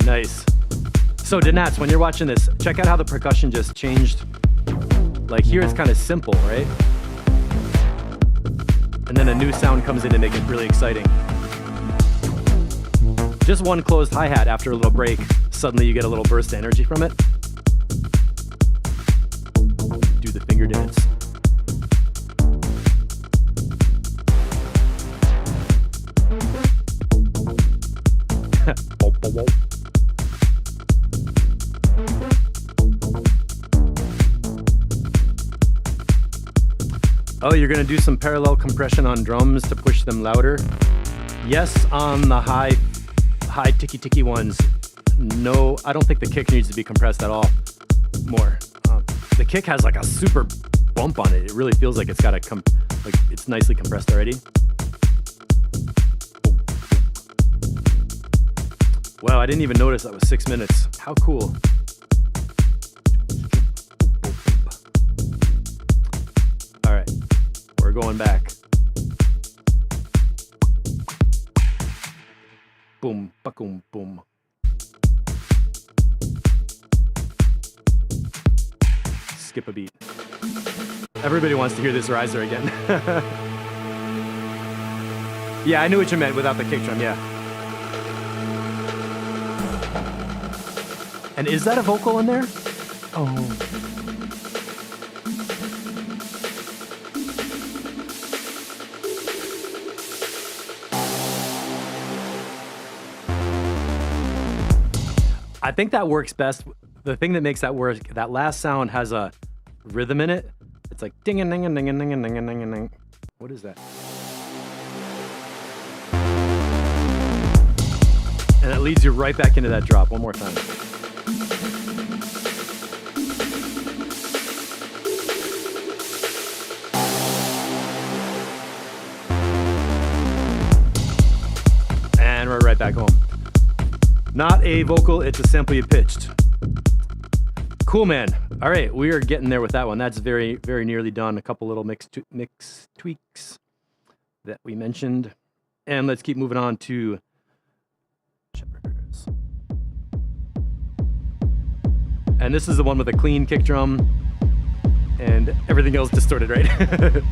Nice. So Danats, when you're watching this, check out how the percussion just changed. Like here it's kind of simple, right? And then a new sound comes in to make it really exciting. Just one closed hi-hat after a little break, suddenly you get a little burst of energy from it. Do the finger dance. Oh, you're gonna do some parallel compression on drums to push them louder? Yes, on the high ticky ones. No, I don't think the kick needs to be compressed at all. More. The kick has like a super bump on it. It really feels like it's got like it's nicely compressed already. Wow, I didn't even notice that was 6 minutes. How cool. All right, we're going back. Boom, ba-boom, boom. Skip a beat. Everybody wants to hear this riser again. Yeah, I knew what you meant without the kick drum, yeah. And is that a vocal in there? Oh. I think that works best. The thing that makes that work, that last sound has a rhythm in it. It's like ding a ding a ding a ding a ding a ding a ding. What is that? And it leads you right back into that drop. One more time. And we're right back home. Not a vocal, it's a sample you pitched. Cool, man. All right, we are getting there with that one. That's very, very nearly done. A couple little mix tweaks that we mentioned. And let's keep moving on to Shepherders. And this is the one with a clean kick drum and everything else distorted, right?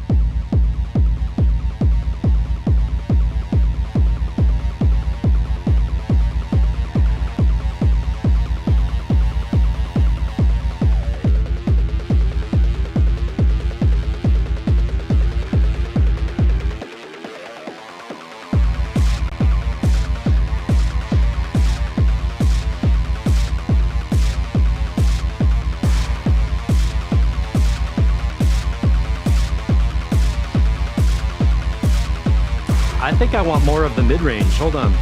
I think I want more of the mid-range. Hold on.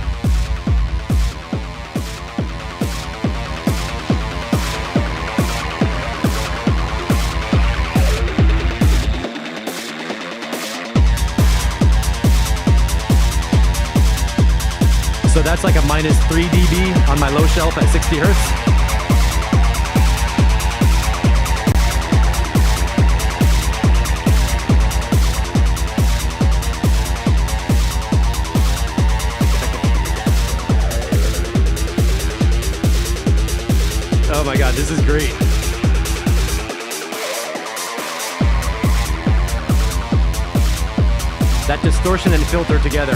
So that's like a minus 3 dB on my low shelf at 60 hertz. Oh my God, this is great. that distortion and filter together.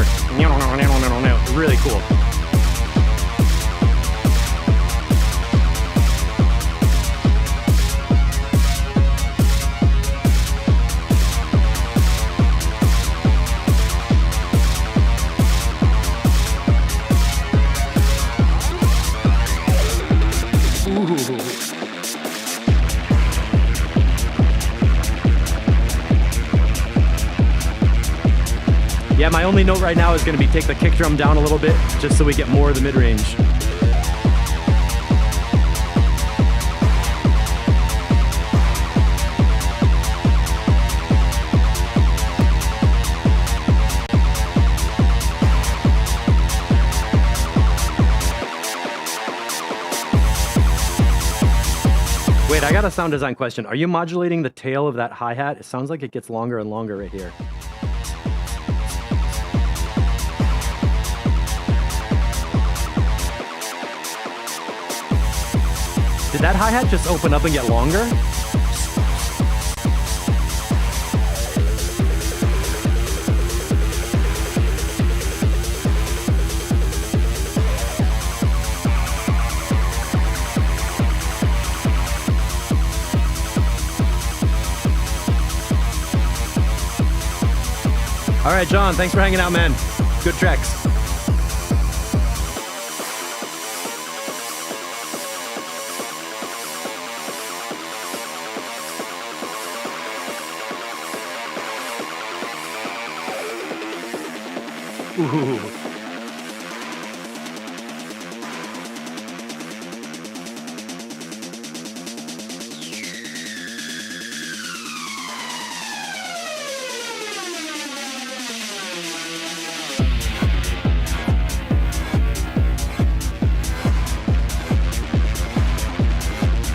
Really cool. Yeah, my only note right now is going to be take the kick drum down a little bit, just so we get more of the mid-range. Wait, I got a sound design question. Are you modulating the tail of that hi-hat? It sounds like it gets longer and longer right here. Did that hi-hat just open up and get longer? All right, John, thanks for hanging out, man. Good tracks. Ooh.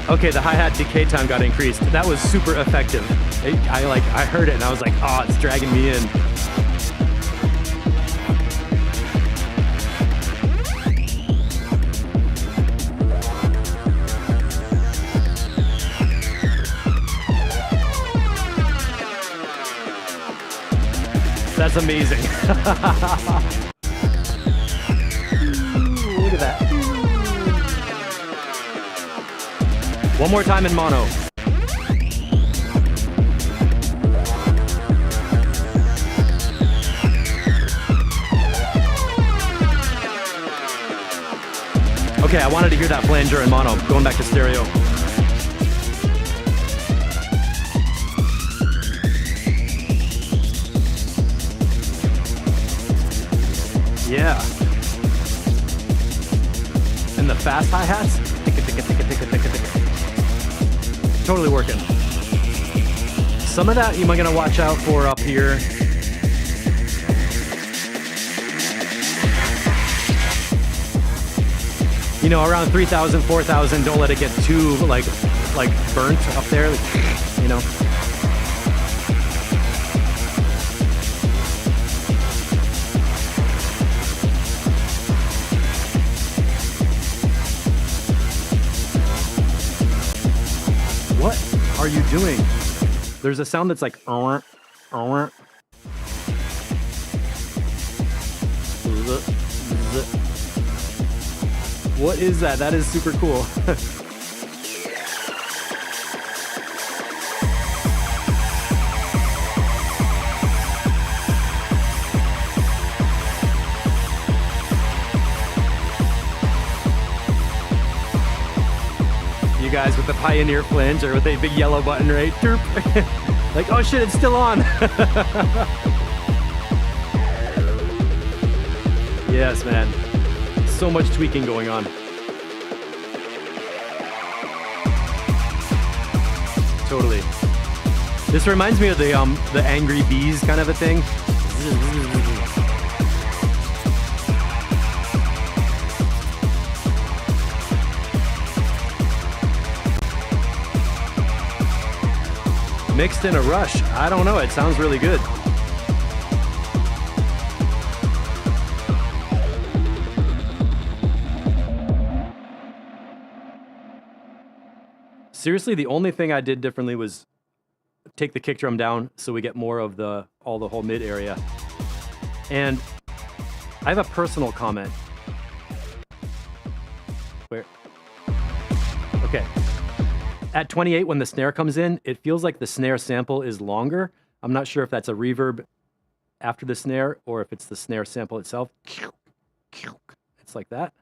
Okay, the hi-hat decay time got increased. That was super effective. I heard it and I was like, oh, it's dragging me in. That's amazing. Look at that. One more time in mono. Okay, I wanted to hear that flanger in mono. Going back to stereo. Yeah. And the fast hi-hats? Totally working. Some of that you might gonna watch out for up here. You know, around 3,000, 4,000, don't let it get too like burnt up there, you know. What are you doing? There's a sound that's like What is that? That is super cool. You guys with the Pioneer flange or with a big yellow button, right? Like, oh shit, it's still on. Yes, man. So much tweaking going on. Totally. This reminds me of the Angry Bees kind of a thing. Mixed in a rush. I don't know. It sounds really good. Seriously, the only thing I did differently was take the kick drum down so we get more of the whole mid area. And I have a personal comment. Where? Okay. At 28, when the snare comes in, it feels like the snare sample is longer. I'm not sure if that's a reverb after the snare or if it's the snare sample itself. It's like that.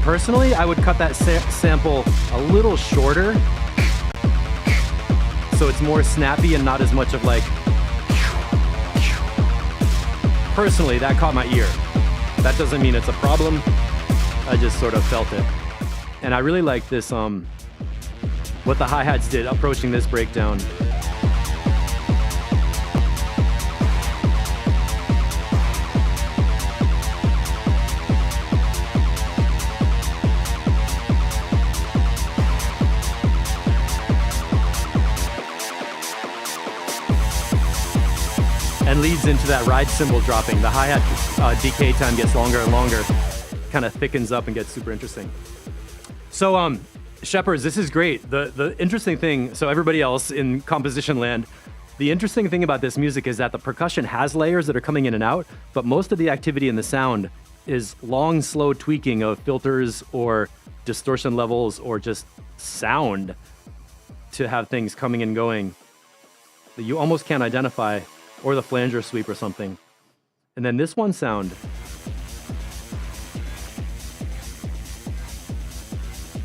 Personally, I would cut that sample a little shorter so it's more snappy and not as much of like... Personally, that caught my ear. That doesn't mean it's a problem. I just sort of felt it. And I really like this, what the hi-hats did approaching this breakdown. And leads into that ride cymbal dropping. The hi-hat decay time gets longer and longer, kind of thickens up and gets super interesting. So, Shepherds, this is great. The interesting thing, so everybody else in composition land, the interesting thing about this music is that the percussion has layers that are coming in and out, but most of the activity in the sound is long, slow tweaking of filters or distortion levels or just sound to have things coming and going that you almost can't identify, or the flanger sweep or something. And then this one sound,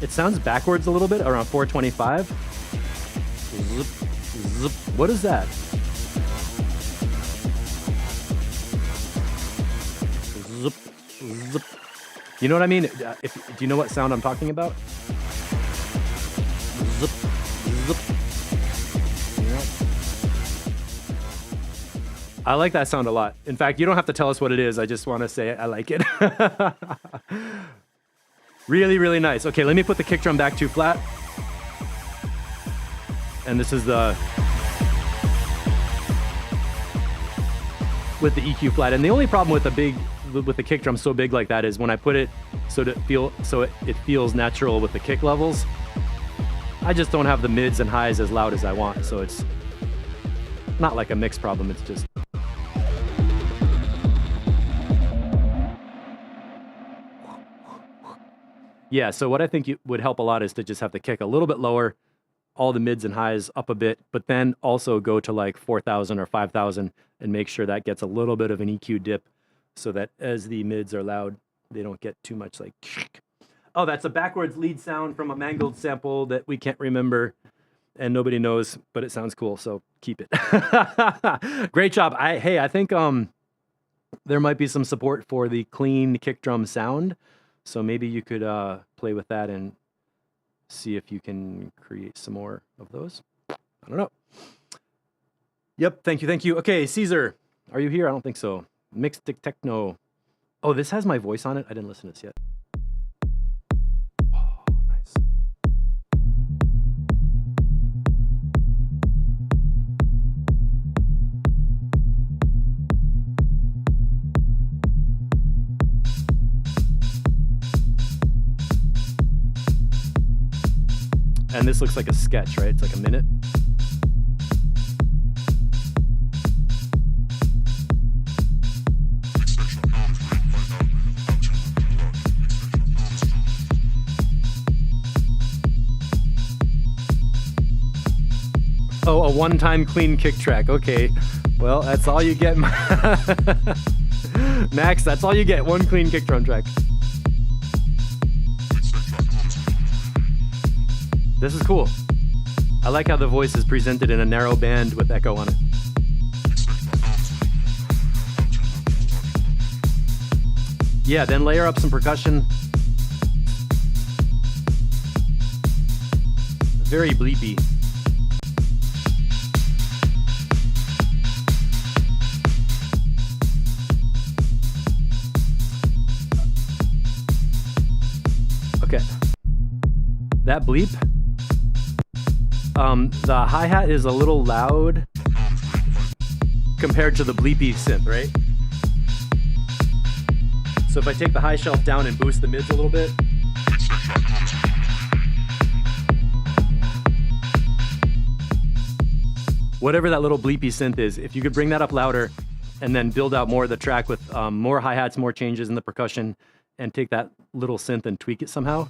it sounds backwards a little bit, around 425. Zip, zip. What is that? Zip, zip. You know what I mean? Do you know what sound I'm talking about? Zip, zip. I like that sound a lot. In fact, you don't have to tell us what it is. I just want to say I like it. Really, really nice. Okay, let me put the kick drum back 2 flat. And this is with the EQ flat. And the only problem with the kick drum so big like that is when I put it so it feels natural with the kick levels, I just don't have the mids and highs as loud as I want. So it's not like a mix problem. It's just... Yeah, so what I think would help a lot is to just have the kick a little bit lower, all the mids and highs up a bit, but then also go to like 4,000 or 5,000 and make sure that gets a little bit of an EQ dip so that as the mids are loud, they don't get too much like... Oh, that's a backwards lead sound from a Mangled sample that we can't remember and nobody knows, but it sounds cool, so keep it. Great job. I think there might be some support for the clean kick drum sound. So maybe you could play with that and see if you can create some more of those. I don't know. Yep, thank you. Okay, Caesar, are you here? I don't think so. Mixed Techno. Oh, this has my voice on it? I didn't listen to this yet. Oh, nice. And this looks like a sketch, right? It's like a minute. Oh, a one-time clean kick track. Okay. Well, that's all you get. Max, that's all you get. One clean kick drum track. This is cool. I like how the voice is presented in a narrow band with echo on it. Yeah, then layer up some percussion. Very bleepy. Okay. That bleep. The hi-hat is a little loud compared to the bleepy synth, right? So if I take the high shelf down and boost the mids a little bit, whatever that little bleepy synth is, if you could bring that up louder and then build out more of the track with more hi-hats, more changes in the percussion, and take that little synth and tweak it somehow.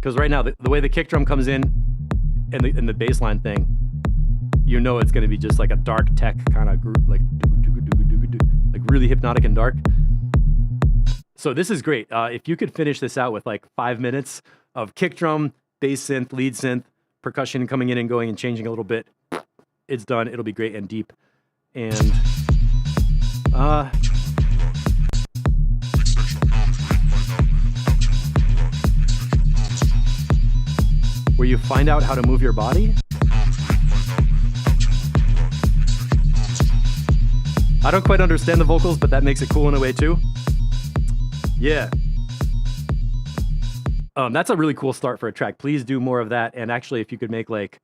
Because right now, the way the kick drum comes in and the bass line thing, you know it's going to be just like a dark tech kind of group, like really hypnotic and dark. So this is great. If you could finish this out with like 5 minutes of kick drum, bass synth, lead synth, percussion coming in and going and changing a little bit, it's done. It'll be great and deep. And where you find out how to move your body? I don't quite understand the vocals, but that makes it cool in a way too. Yeah. That's a really cool start for a track. Please do more of that. And actually, if you could make like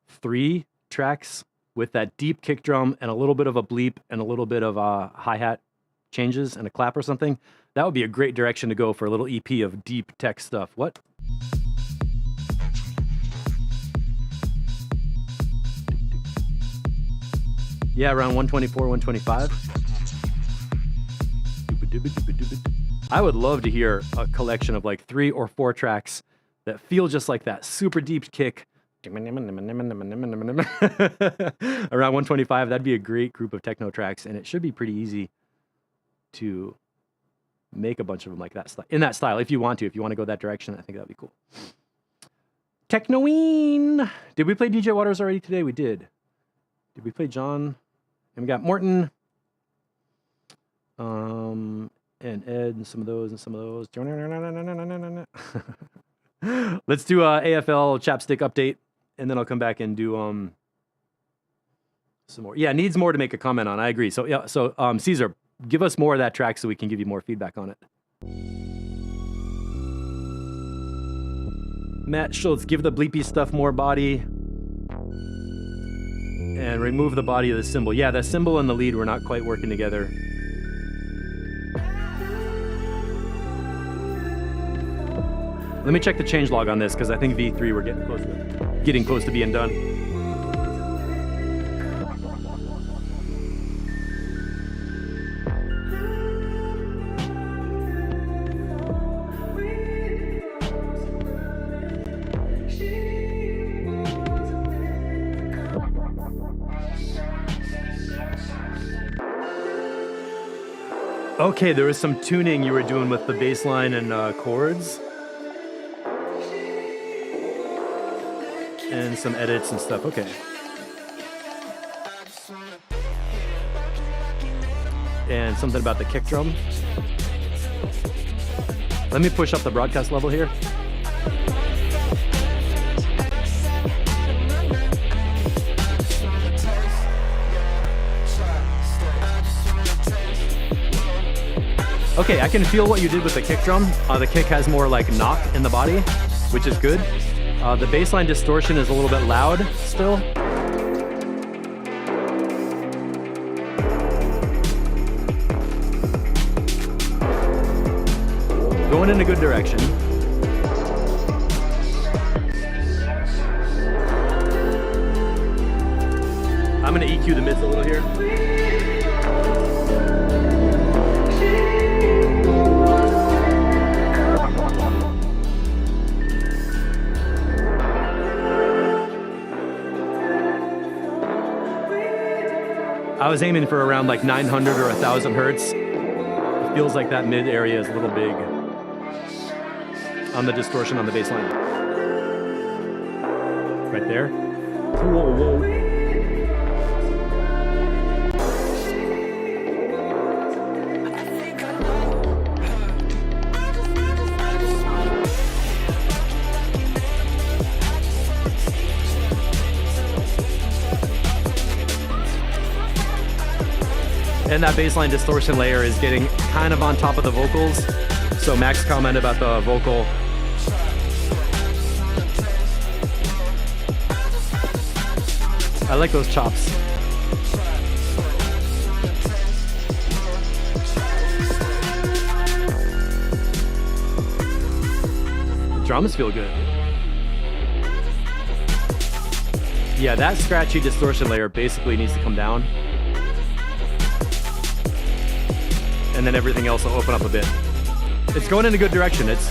3 tracks with that deep kick drum and a little bit of a bleep and a little bit of hi-hat changes and a clap or something, that would be a great direction to go for a little EP of deep tech stuff. What? Yeah, around 124, 125. I would love to hear a collection of like 3 or 4 tracks that feel just like that super deep kick. Around 125, that'd be a great group of techno tracks, and it should be pretty easy to make a bunch of them like that in that style. If you want to go that direction, I think that'd be cool. Technoine. Did we play DJ Waters already today? We did. Did we play John? And we got Morton, and Ed, and some of those, and some of those. Let's do a AFL chapstick update, and then I'll come back and do some more. Yeah, needs more to make a comment on. I agree. So yeah, so Caesar, give us more of that track so we can give you more feedback on it. Matt Schultz, give the bleepy stuff more body. And remove the body of the cymbal. Yeah, the cymbal and the lead were not quite working together. Let me check the changelog on this, because I think V3 we're getting close to being done. Okay, there was some tuning you were doing with the bass line and chords. And some edits and stuff, okay. And something about the kick drum. Let me push up the broadcast level here. Okay, I can feel what you did with the kick drum. The kick has more like knock in the body, which is good. The bassline distortion is a little bit loud still. Going in a good direction. I'm gonna EQ the mids a little here. I was aiming for around like 900 or 1,000 hertz. It feels like that mid area is a little big on the distortion on the bass line. Right there. Whoa, whoa. And that bassline distortion layer is getting kind of on top of the vocals. So Max commented about the vocal. I like those chops. drums feel good. Yeah, that scratchy distortion layer basically needs to come down. And then everything else will open up a bit. It's going in a good direction. It's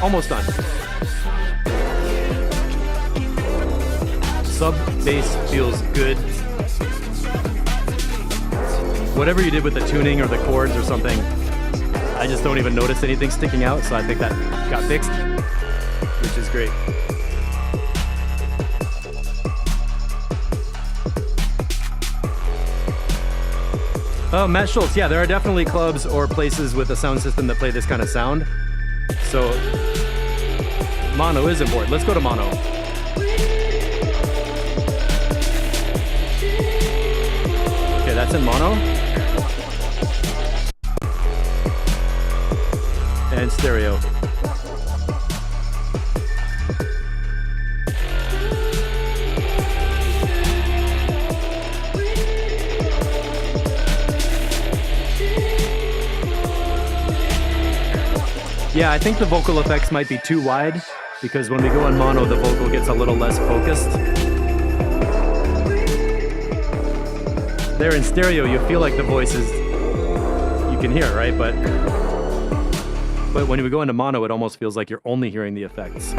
almost done. Sub bass feels good. Whatever you did with the tuning or the chords or something, I just don't even notice anything sticking out, so I think that got fixed, which is great. Oh, Matt Schultz, yeah, there are definitely clubs or places with a sound system that play this kind of sound. So, mono is important. Let's go to mono. Okay, that's in mono. And stereo. Yeah, I think the vocal effects might be too wide because when we go in mono, the vocal gets a little less focused. There in stereo, you feel like the voice is, you can hear, right? But when we go into mono, it almost feels like you're only hearing the effects.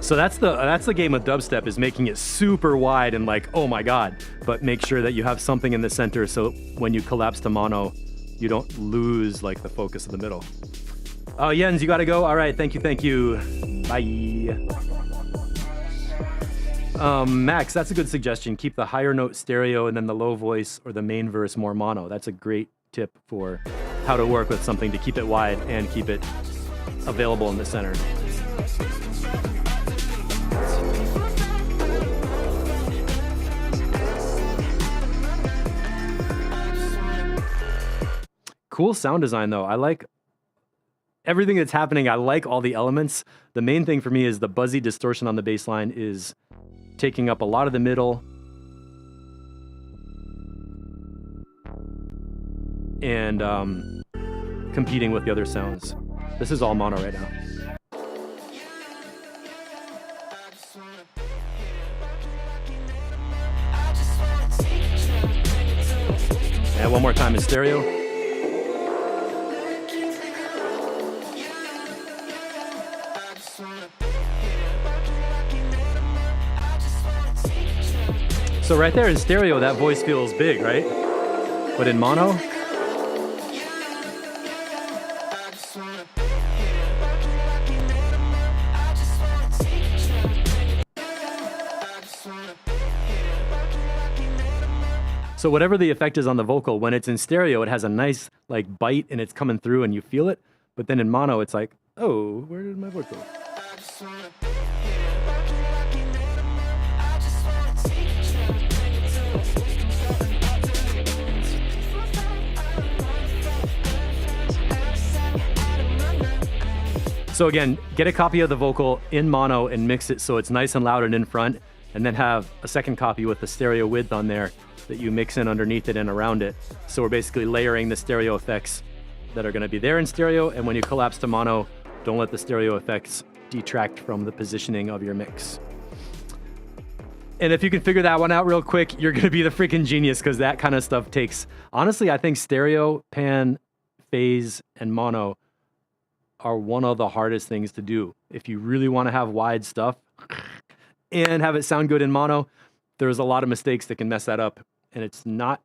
So that's the game with dubstep, is making it super wide and like, oh my God, but make sure that you have something in the center so when you collapse to mono, you don't lose like the focus of the middle. Oh, Jens, you gotta go? All right, thank you. Bye. Max, that's a good suggestion. Keep the higher note stereo and then the low voice or the main verse more mono. That's a great tip for how to work with something to keep it wide and keep it available in the center. Cool sound design though. I like everything that's happening. I like all the elements. The main thing for me is the buzzy distortion on the bass line is taking up a lot of the middle and competing with the other sounds. This is all mono right now. And one more time in stereo. So right there in stereo, that voice feels big, right? But in mono, so whatever the effect is on the vocal, when it's in stereo, it has a nice like bite and it's coming through and you feel it. But then in mono, it's like, oh, where did my voice go? So again, get a copy of the vocal in mono and mix it so it's nice and loud and in front, and then have a second copy with the stereo width on there that you mix in underneath it and around it. So we're basically layering the stereo effects that are gonna be there in stereo, and when you collapse to mono, don't let the stereo effects detract from the positioning of your mix. And if you can figure that one out real quick, you're gonna be the freaking genius, because that kind of stuff takes, honestly, I think stereo, pan, phase, and mono are one of the hardest things to do. If you really want to have wide stuff and have it sound good in mono, there's a lot of mistakes that can mess that up, and it's not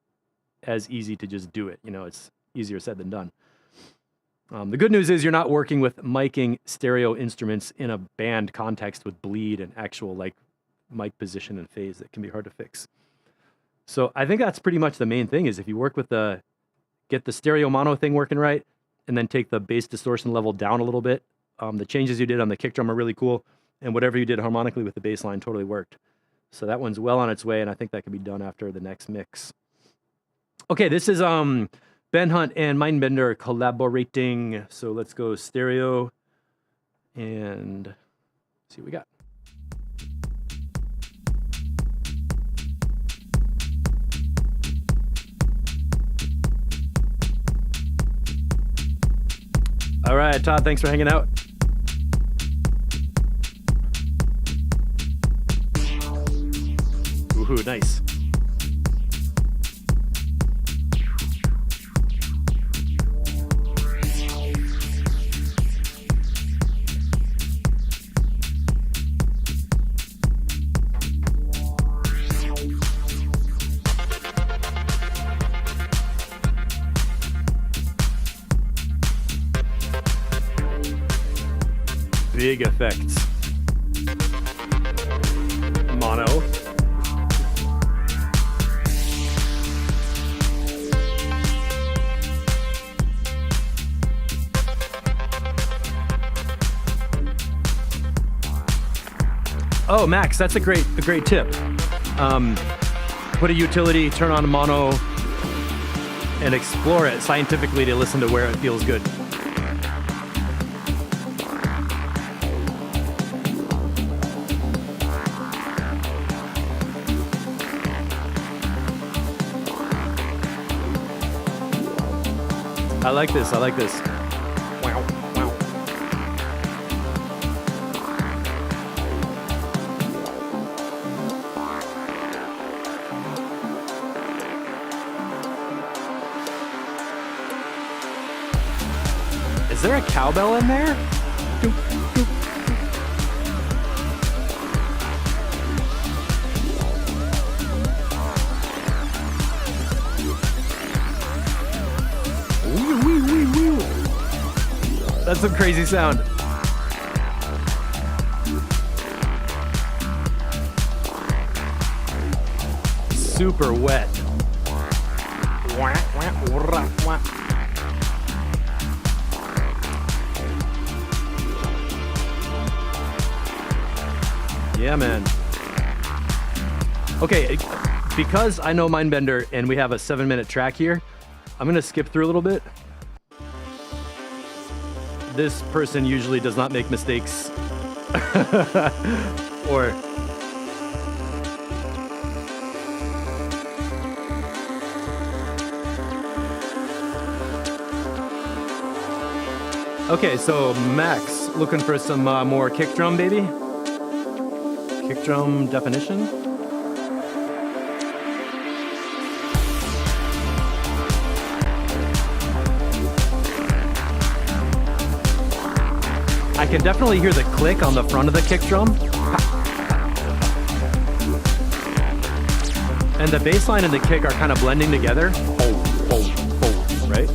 as easy to just do it. You know, it's easier said than done. The good news is you're not working with miking stereo instruments in a band context with bleed and actual like mic position and phase that can be hard to fix. So I think that's pretty much the main thing, is if you work with get the stereo mono thing working right, and then take the bass distortion level down a little bit. The changes you did on the kick drum are really cool, and whatever you did harmonically with the bass line totally worked. So that one's well on its way, and I think that can be done after the next mix. Okay, this is Ben Hunt and Mindbender collaborating. So let's go stereo and see what we got. All right, Todd, thanks for hanging out. Woohoo, nice. Big effects. Mono. Oh, Max, that's a great tip. Put a utility, turn on a mono, and explore it scientifically to listen to where it feels good. I like this. I like this. Wow, wow. Is there a cowbell in there? Doop, doop. That's some crazy sound. Super wet. Yeah, man. Okay, because I know Mindbender and we have a 7-minute track here, I'm gonna skip through a little bit. This person usually does not make mistakes. Or okay, so Max looking for some more kick drum, baby. Kick drum definition. I can definitely hear the click on the front of the kick drum. And the bass line and the kick are kind of blending together. Right?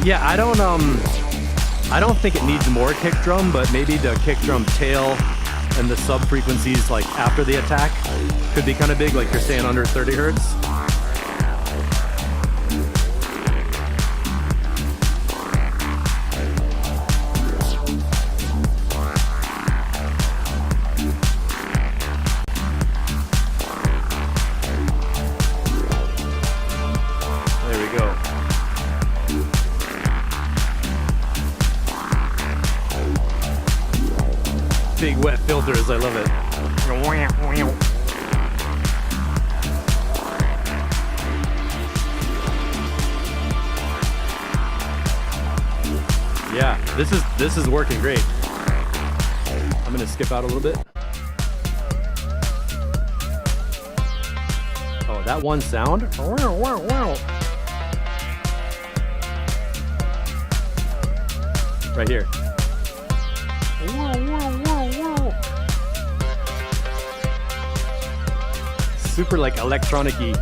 Yeah, I don't think it needs more kick drum, but maybe the kick drum tail and the sub frequencies like after the attack could be kind of big, like you're saying under 30 hertz. There we go. Big wet filters, I love it. Yeah, this is working great. I'm gonna skip out a little bit. Oh, that one sound. Right here. Super like electronic-y.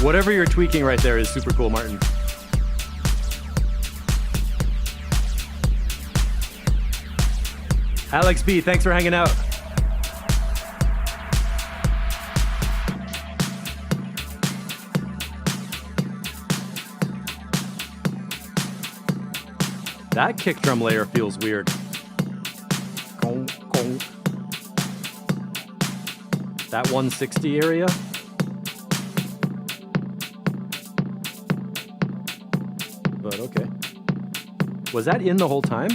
Whatever you're tweaking right there is super cool, Martin. Alex B, thanks for hanging out. That kick drum layer feels weird. Conk, conk. That 160 area. But okay. Was that in the whole time?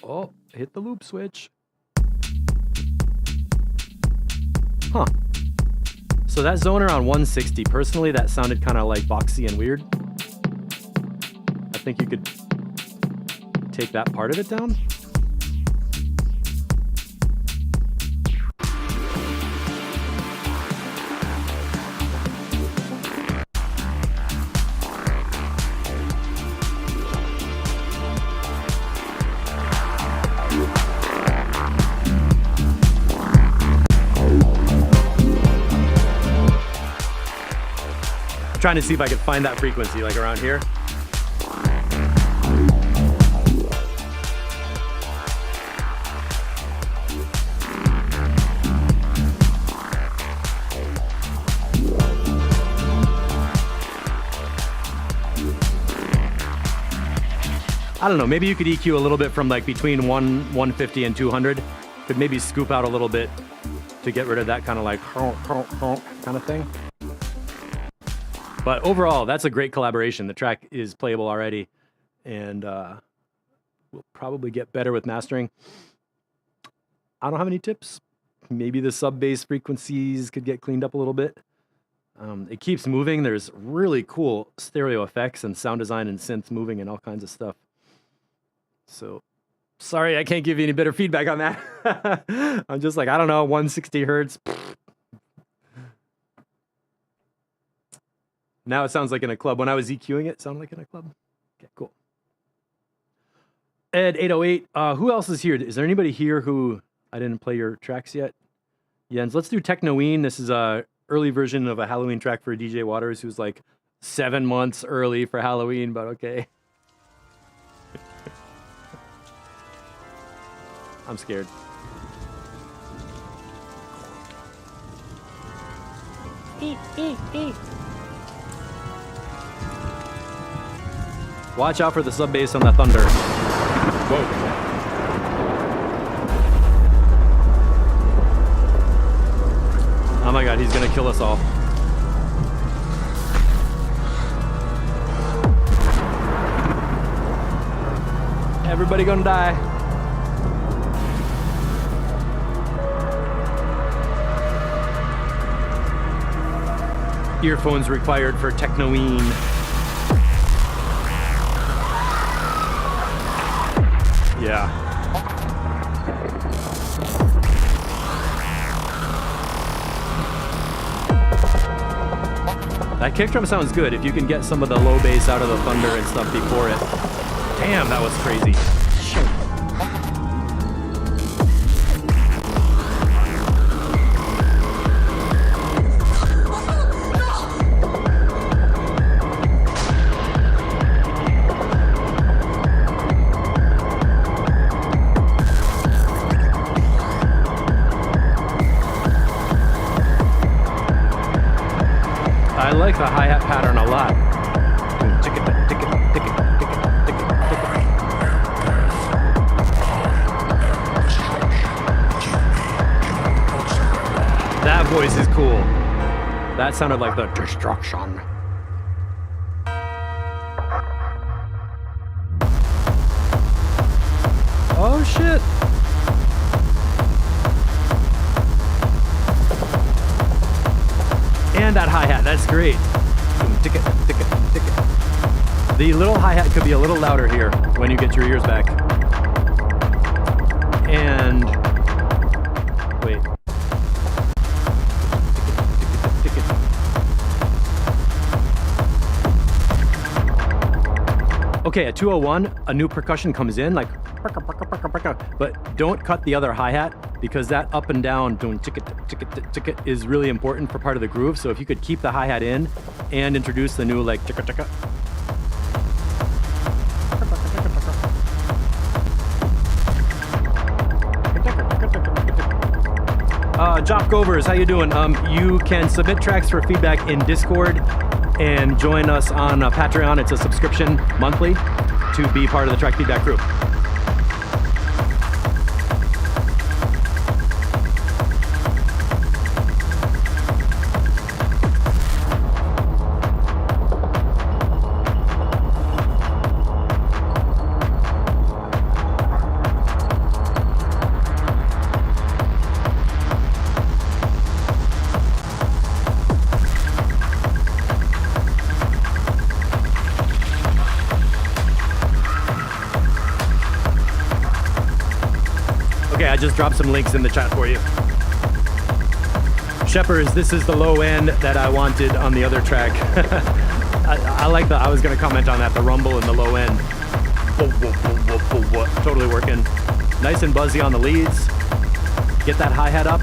Oh, hit the loop switch. Huh. So that zone around 160, personally, that sounded kind of like boxy and weird. I think you could take that part of it down. Trying to see if I could find that frequency, like around here. I don't know, maybe you could EQ a little bit from like between 150 and 200. Could maybe scoop out a little bit to get rid of that kind of like kind of thing. But overall, that's a great collaboration. The track is playable already, and we'll probably get better with mastering. I don't have any tips. Maybe the sub-bass frequencies could get cleaned up a little bit. It keeps moving. There's really cool stereo effects and sound design and synths moving and all kinds of stuff. So, sorry I can't give you any better feedback on that. I'm just like, I don't know, 160 hertz. Now it sounds like in a club. When I was EQing it sounded like in a club. Okay, cool. Ed 808, who else is here? Is there anybody here who I didn't play your tracks yet? Jens, let's do Technoween. This is a early version of a Halloween track for DJ Waters, who's like 7 months early for Halloween, but okay. I'm scared. Watch out for the sub bass on the thunder. Whoa. Oh my god, he's gonna kill us all. Everybody gonna die. Earphones required for Technoween. Yeah. That kick drum sounds good if you can get some of the low bass out of the thunder and stuff before it. Damn, that was crazy. Shit. I like the hi-hat pattern a lot. That voice is cool. That sounded like the destruction. Oh shit. And that hi-hat, that's great. The little hi-hat could be a little louder here when you get your ears back. And wait. Okay, at 201, a new percussion comes in, like, but don't cut the other hi-hat because that up and down is really important for part of the groove. So if you could keep the hi-hat in and introduce the new like ticka. Jock Govers, how you doing? You can submit tracks for feedback in Discord and join us on Patreon. It's a subscription monthly to be part of the track feedback group. Okay, I just dropped some links in the chat for you. Shepherds, this is the low end that I wanted on the other track. I like I was gonna comment on that, the rumble and the low end. Totally working. Nice and buzzy on the leads. Get that hi-hat up.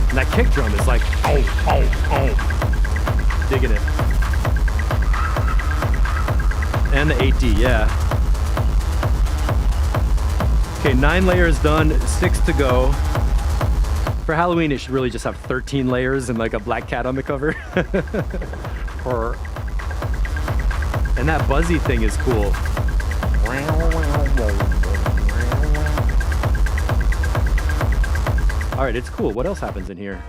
And that kick drum is like, digging it. And the 8D, yeah. Okay, 9 layers done, 6 to go. For Halloween, it should really just have 13 layers and like a black cat on the cover. And that buzzy thing is cool. All right, it's cool. What else happens in here?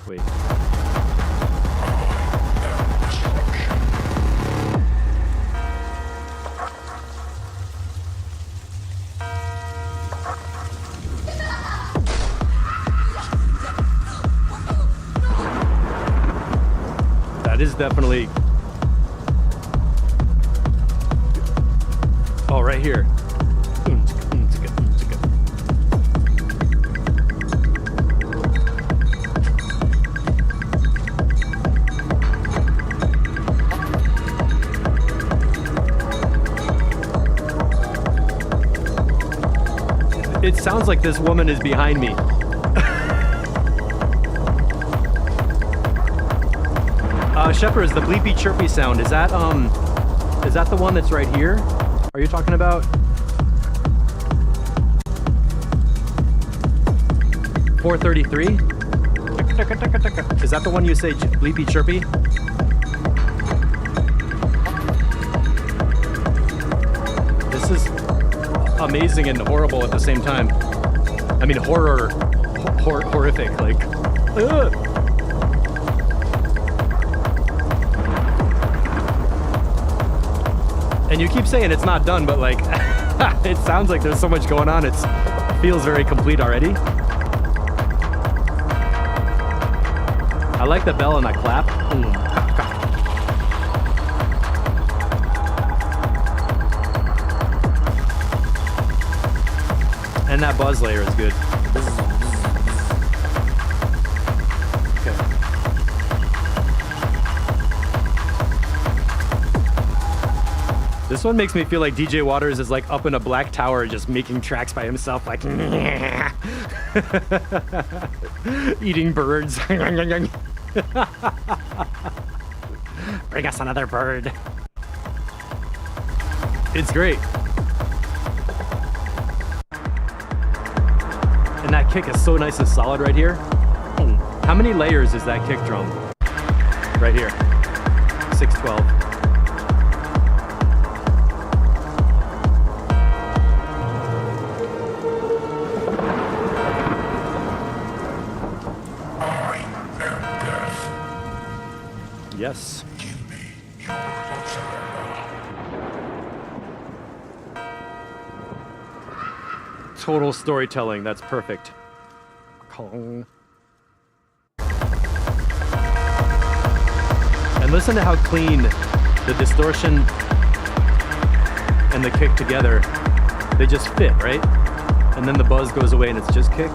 Wait. That is definitely... Oh, right here. It sounds like this woman is behind me. Shepherds, the bleepy chirpy sound, is that the one that's right here? Are you talking about? 433? Is that the one you say bleepy chirpy? This is amazing and horrible at the same time. I mean, horrific, like, ugh. And you keep saying it's not done, but like, it sounds like there's so much going on. It feels very complete already. I like the bell and that clap. And that buzz layer is good. Okay. This one makes me feel like DJ Waters is like up in a black tower just making tracks by himself, like eating birds. Bring us another bird. It's great. And that kick is so nice and solid right here. How many layers is that kick drum? Right here. 612. Yes. Total storytelling. That's perfect. Kong. And listen to how clean the distortion and the kick together, they just fit, right? And then the buzz goes away and it's just kick.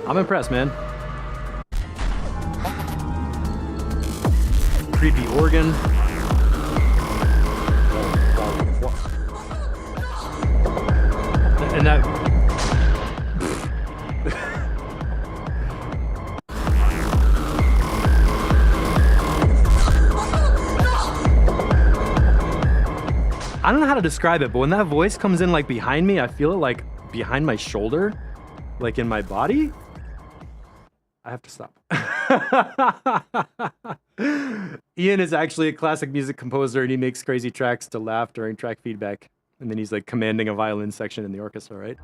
I'm impressed, man. Creepy organ. And that... I don't know how to describe it, but when that voice comes in like behind me, I feel it like behind my shoulder, like in my body. I have to stop. Ian is actually a classic music composer, and he makes crazy tracks to laugh during track feedback. And then he's like commanding a violin section in the orchestra, right?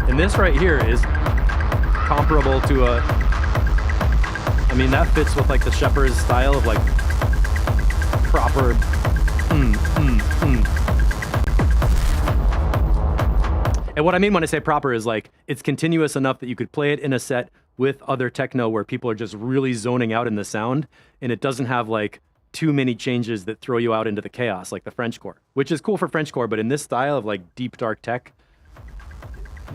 And this right here is comparable to a, I mean, that fits with like the Shepherd's style of like proper And what I mean when I say proper is like, it's continuous enough that you could play it in a set with other techno where people are just really zoning out in the sound, and it doesn't have like too many changes that throw you out into the chaos like the Frenchcore, which is cool for Frenchcore, but in this style of like deep dark tech,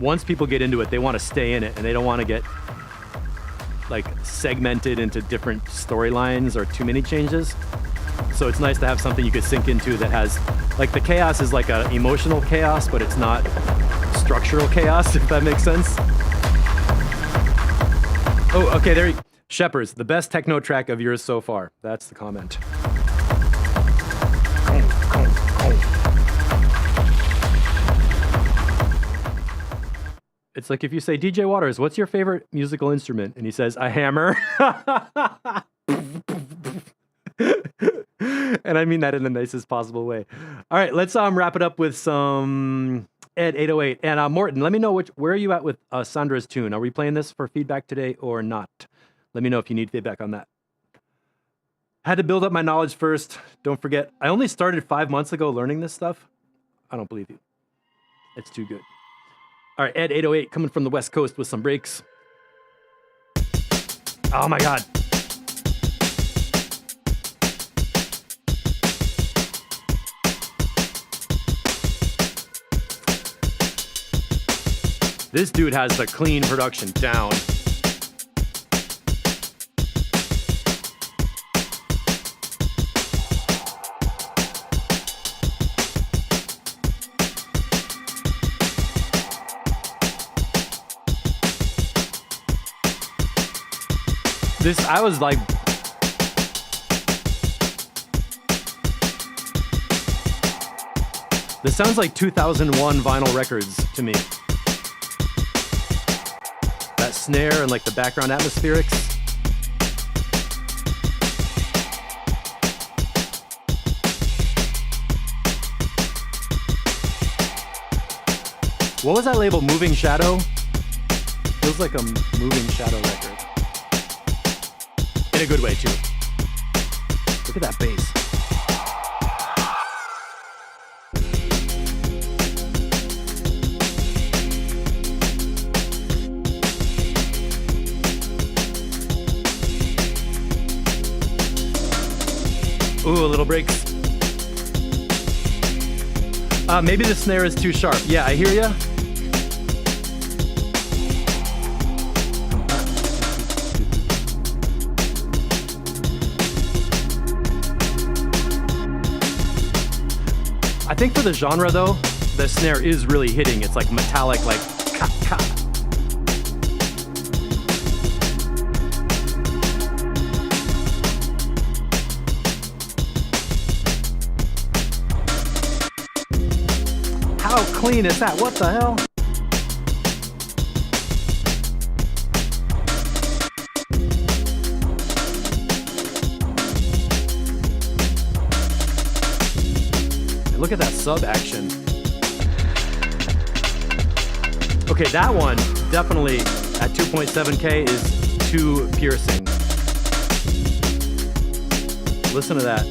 once people get into it, they want to stay in it and they don't want to get like segmented into different storylines or too many changes. So it's nice to have something you could sink into that has, like, the chaos is like an emotional chaos, but it's not structural chaos, if that makes sense. Oh, okay, there you, Shepherds, the best techno track of yours so far. That's the comment. It's like if you say, DJ Waters, what's your favorite musical instrument? And he says, a hammer. And I mean that in the nicest possible way. All right, let's wrap it up with some Ed 808. And Morton, let me know where are you at with Sandra's tune? Are we playing this for feedback today or not? Let me know if you need feedback on that. Had to build up my knowledge first. Don't forget, I only started 5 months ago learning this stuff. I don't believe you. It's too good. All right, Ed 808 coming from the West Coast with some breaks. Oh my God. This dude has the clean production down. I was like, this sounds like 2001 vinyl records to me. That snare and like the background atmospherics. What was that label? Moving Shadow? Feels like a Moving Shadow record. In a good way, too. Look at that bass. Ooh, a little breaks. Maybe the snare is too sharp. Yeah, I hear ya. I think for the genre, though, the snare is really hitting. It's like metallic, like ka ka. How clean is that? What the hell? Look at that sub action. Okay, that one definitely at 2.7K is too piercing. Listen to that.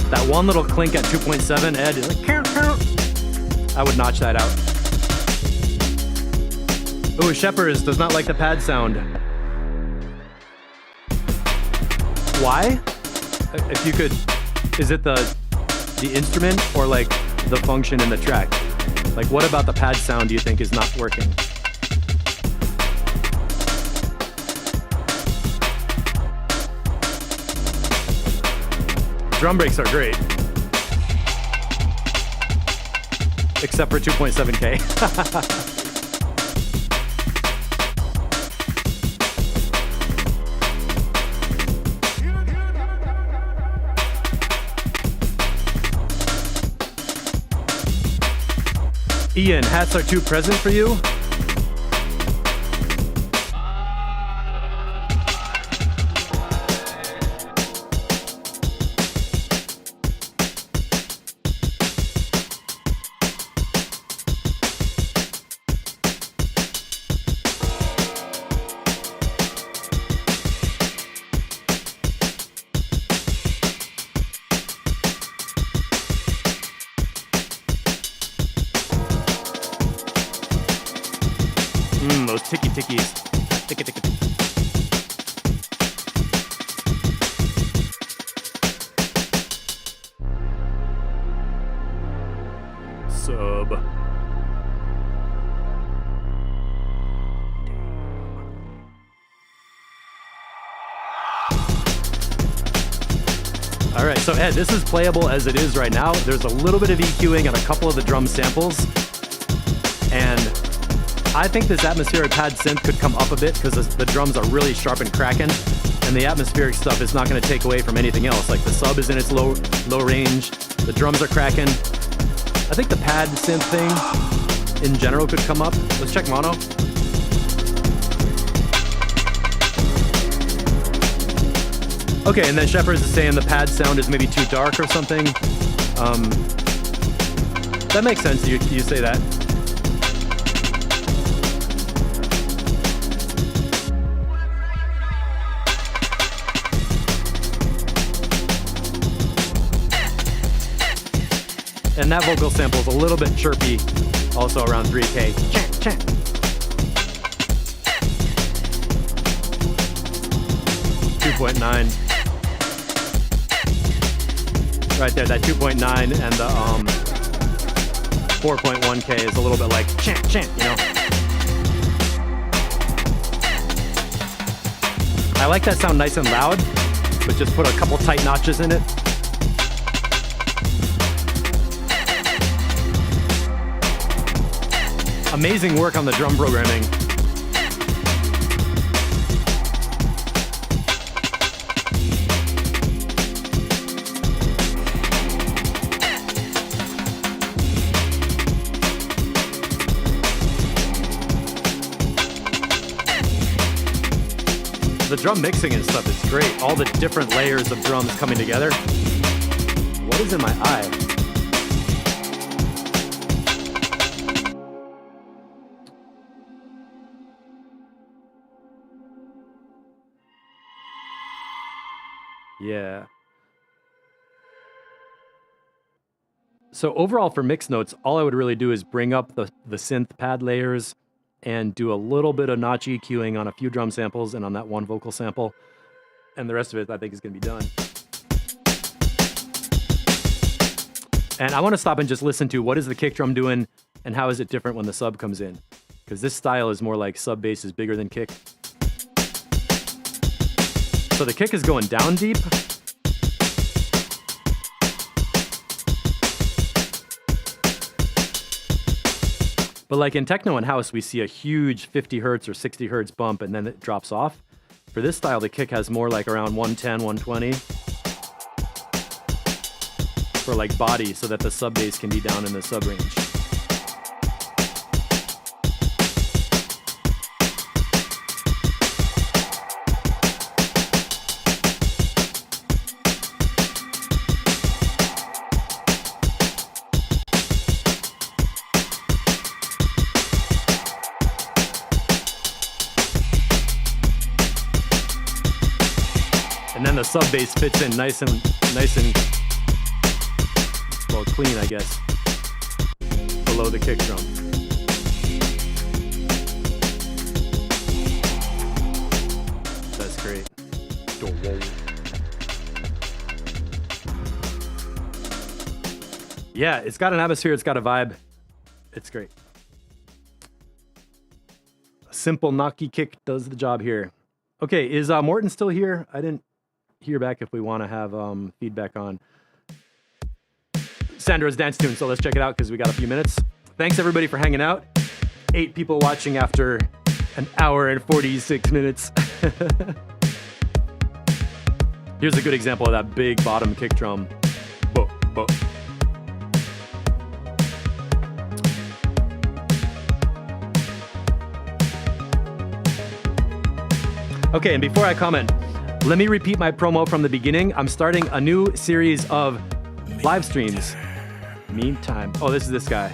That one little clink at 2.7, Ed, is like, count, count. I would notch that out. Ooh, Shepherds does not like the pad sound. Why? If you could, is it the instrument or like the function in the track? Like, what about the pad sound do you think is not working? Drum breaks are great. Except for 2.7K. Ian, hats are too present for you? Those tickies. Ticky. Sub. All right, so Ed, this is playable as it is right now. There's a little bit of EQing on a couple of the drum samples, and I think this atmospheric pad synth could come up a bit because the drums are really sharp and cracking, and the atmospheric stuff is not going to take away from anything else. Like the sub is in its low range, the drums are cracking. I think the pad synth thing in general could come up. Let's check mono. Okay, and then Shepard's is saying the pad sound is maybe too dark or something. That makes sense. You say that. And that vocal sample is a little bit chirpy, also around 3K. Chant. 2.9. Right there, that 2.9 and the 4.1K is a little bit like chant, you know? I like that sound nice and loud, but just put a couple tight notches in it. Amazing work on the drum programming. The drum mixing and stuff is great. All the different layers of drums coming together. What is in my eye? Yeah. So overall for mix notes, all I would really do is bring up the synth pad layers and do a little bit of notch EQing on a few drum samples and on that one vocal sample. And the rest of it, I think, is going to be done. And I want to stop and just listen to what is the kick drum doing and how is it different when the sub comes in. Because this style is more like sub bass is bigger than kick. So the kick is going down deep. But like in techno and house, we see a huge 50 hertz or 60 hertz bump and then it drops off. For this style, the kick has more like around 110, 120 for like body so that the sub bass can be down in the sub range. And then the sub bass fits in nice and well, clean, I guess, below the kick drum. That's great. Yeah, it's got an atmosphere, it's got a vibe. It's great. A simple knocky kick does the job here. Okay, is Morton still here? I didn't hear back if we want to have feedback on Sandra's dance tune, so let's check it out because we got a few minutes. Thanks everybody for hanging out. 8 people watching after an hour and 46 minutes. Here's a good example of that big bottom kick drum. Bo, bo. Okay, and before I comment, let me repeat my promo from the beginning. I'm starting a new series of live streams. Meantime, oh, this is this guy.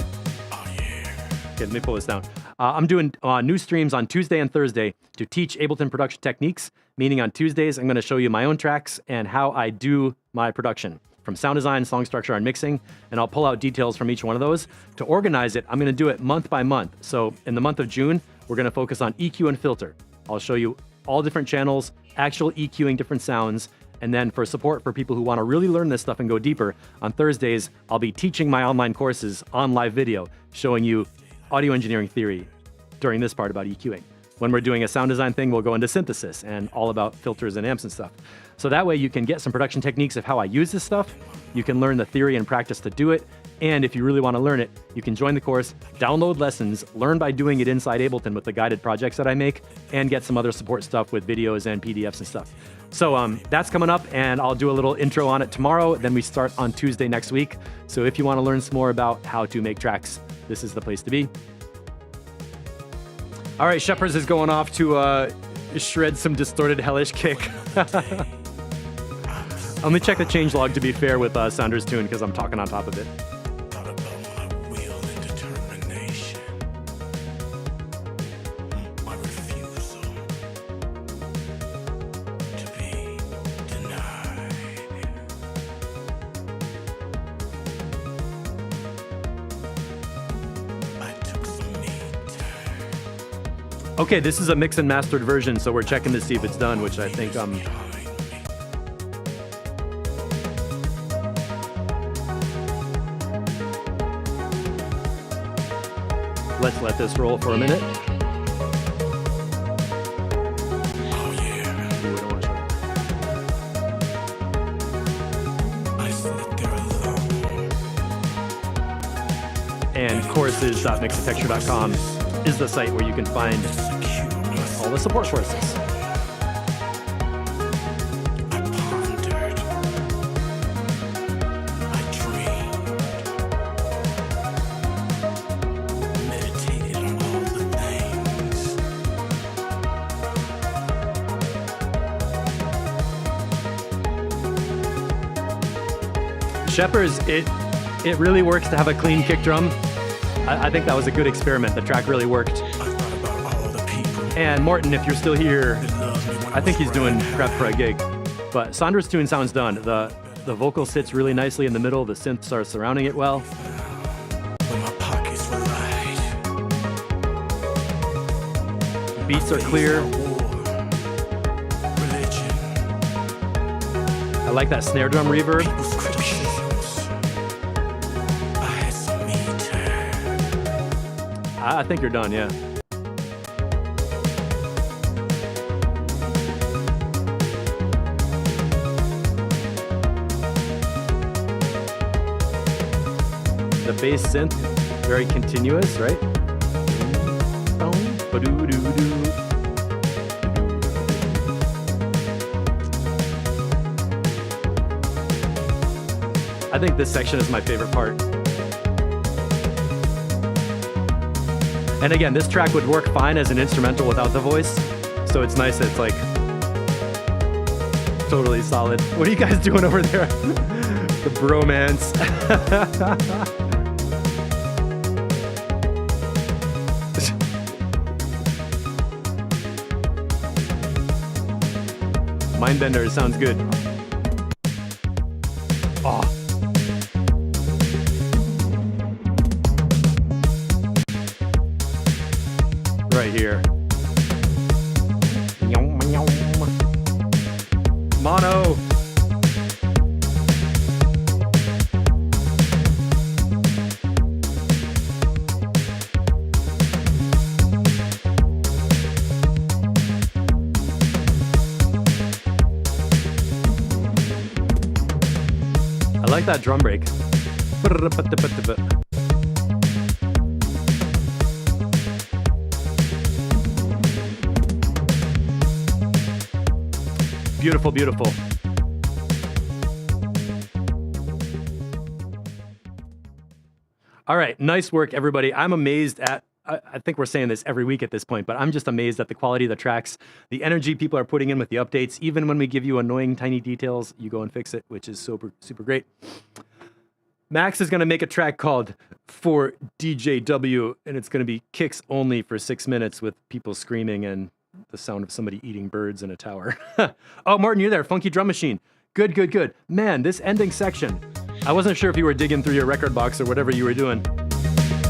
Okay, let me pull this down. I'm doing new streams on Tuesday and Thursday to teach Ableton production techniques, meaning on Tuesdays, I'm going to show you my own tracks and how I do my production, from sound design, song structure, and mixing, and I'll pull out details from each one of those. To organize it, I'm going to do it month by month. So in the month of June, we're going to focus on EQ and filter. I'll show you all different channels, actual EQing different sounds, and then for support for people who want to really learn this stuff and go deeper, on Thursdays, I'll be teaching my online courses on live video, showing you audio engineering theory during this part about EQing. When we're doing a sound design thing, we'll go into synthesis and all about filters and amps and stuff. So that way you can get some production techniques of how I use this stuff. You can learn the theory and practice to do it. And if you really want to learn it, you can join the course, download lessons, learn by doing it inside Ableton with the guided projects that I make, and get some other support stuff with videos and PDFs and stuff. So that's coming up, and I'll do a little intro on it tomorrow. Then we start on Tuesday next week. So if you want to learn some more about how to make tracks, this is the place to be. All right, Shepherds is going off to shred some distorted hellish kick. Let me check the changelog to be fair with Saunders' tune because I'm talking on top of it. Okay, this is a mix and mastered version, so we're checking to see if it's done, which I think let's let this roll for a minute. Oh yeah. And courses.mixtexture.com is the site where you can find all the support courses. Shepherds, it really works to have a clean kick drum. I think that was a good experiment. The track really worked. And Morton, if you're still here, I think he's doing prep for a gig. But Saunders' tune sounds done. The vocal sits really nicely in the middle. The synths are surrounding it well. Beats are clear. I like that snare drum reverb. I think you're done, yeah. The bass synth, very continuous, right? I think this section is my favorite part. And again, this track would work fine as an instrumental without the voice. So it's nice that it's like totally solid. What are you guys doing over there? The bromance. Mindbender sounds good. Oh. Right here. Mono. I like that drum break. Beautiful, beautiful. All right, nice work, everybody. I'm amazed at I think we're saying this every week at this point, but I'm just amazed at the quality of the tracks, the energy people are putting in with the updates. Even when we give you annoying tiny details, you go and fix it, which is super, super great. Max is going to make a track called For DJW, and it's going to be kicks only for 6 minutes with people screaming and the sound of somebody eating birds in a tower. Oh, Martin, you're there. Funky drum machine. Good, good, good. Man, this ending section, I wasn't sure if you were digging through your record box or whatever you were doing.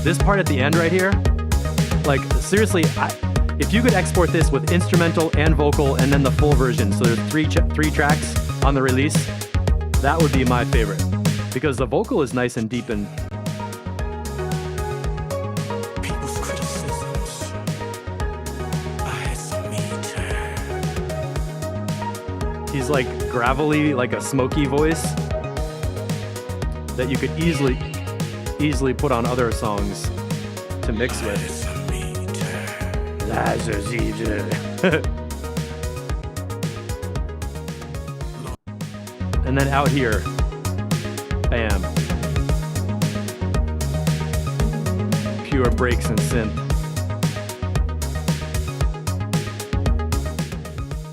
This part at the end right here, like seriously, if you could export this with instrumental and vocal and then the full version, so there's three tracks on the release, that would be my favorite. Because the vocal is nice and deep and People's criticisms. I had some meter. he's like gravelly, like a smoky voice that you could easily put on other songs to mix with. And then out here, bam. Pure breaks and synth.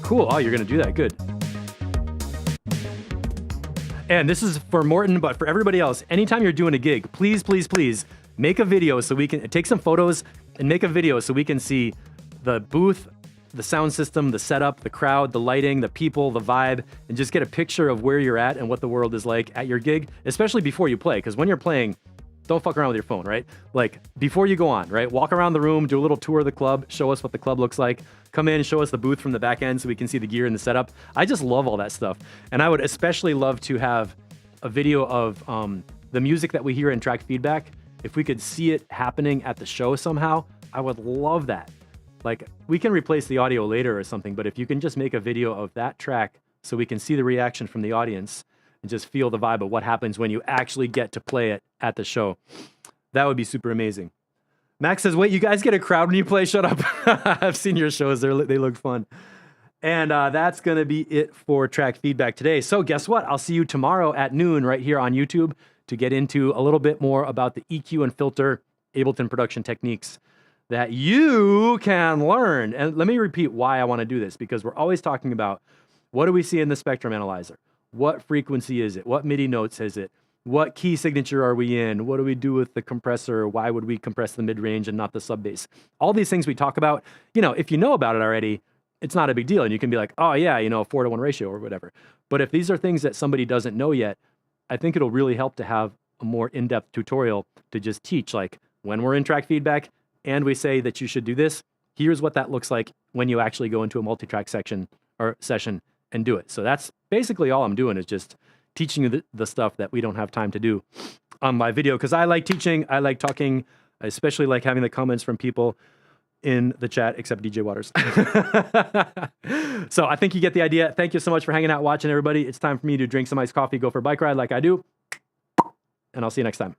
Cool. Oh, you're going to do that. Good. And this is for Morton, but for everybody else, anytime you're doing a gig, please, please, please make a video so we can take some photos and make a video so we can see the booth, the sound system, the setup, the crowd, the lighting, the people, the vibe, and just get a picture of where you're at and what the world is like at your gig, especially before you play. Because when you're playing, don't fuck around with your phone, right? Like before you go on, right? Walk around the room, do a little tour of the club, show us what the club looks like. Come in, show us the booth from the back end so we can see the gear and the setup. I just love all that stuff. And I would especially love to have a video of the music that we hear in track feedback. If we could see it happening at the show somehow, I would love that. Like we can replace the audio later or something, but if you can just make a video of that track so we can see the reaction from the audience and just feel the vibe of what happens when you actually get to play it at the show, that would be super amazing. Max says, wait, you guys get a crowd when you play? Shut up. I've seen your shows. They look fun. And that's going to be it for track feedback today. So guess what? I'll see you tomorrow at noon right here on YouTube to get into a little bit more about the EQ and filter Ableton production techniques that you can learn. And let me repeat why I want to do this, because we're always talking about what do we see in the spectrum analyzer? What frequency is it? What MIDI notes is it? What key signature are we in? What do we do with the compressor? Why would we compress the mid-range and not the sub-bass? All these things we talk about, if you know about it already, it's not a big deal. And you can be like, oh yeah, a 4-to-1 ratio or whatever. But if these are things that somebody doesn't know yet, I think it'll really help to have a more in-depth tutorial to just teach, like when we're in track feedback and we say that you should do this, here's what that looks like when you actually go into a multi-track section or session and do it. So that's basically all I'm doing, is just teaching you the stuff that we don't have time to do on my video, because I like teaching, I like talking, I especially like having the comments from people in the chat, except DJ Waters. So I think you get the idea. Thank you so much for hanging out, watching, everybody. It's time for me to drink some iced coffee, go for a bike ride like I do, and I'll see you next time.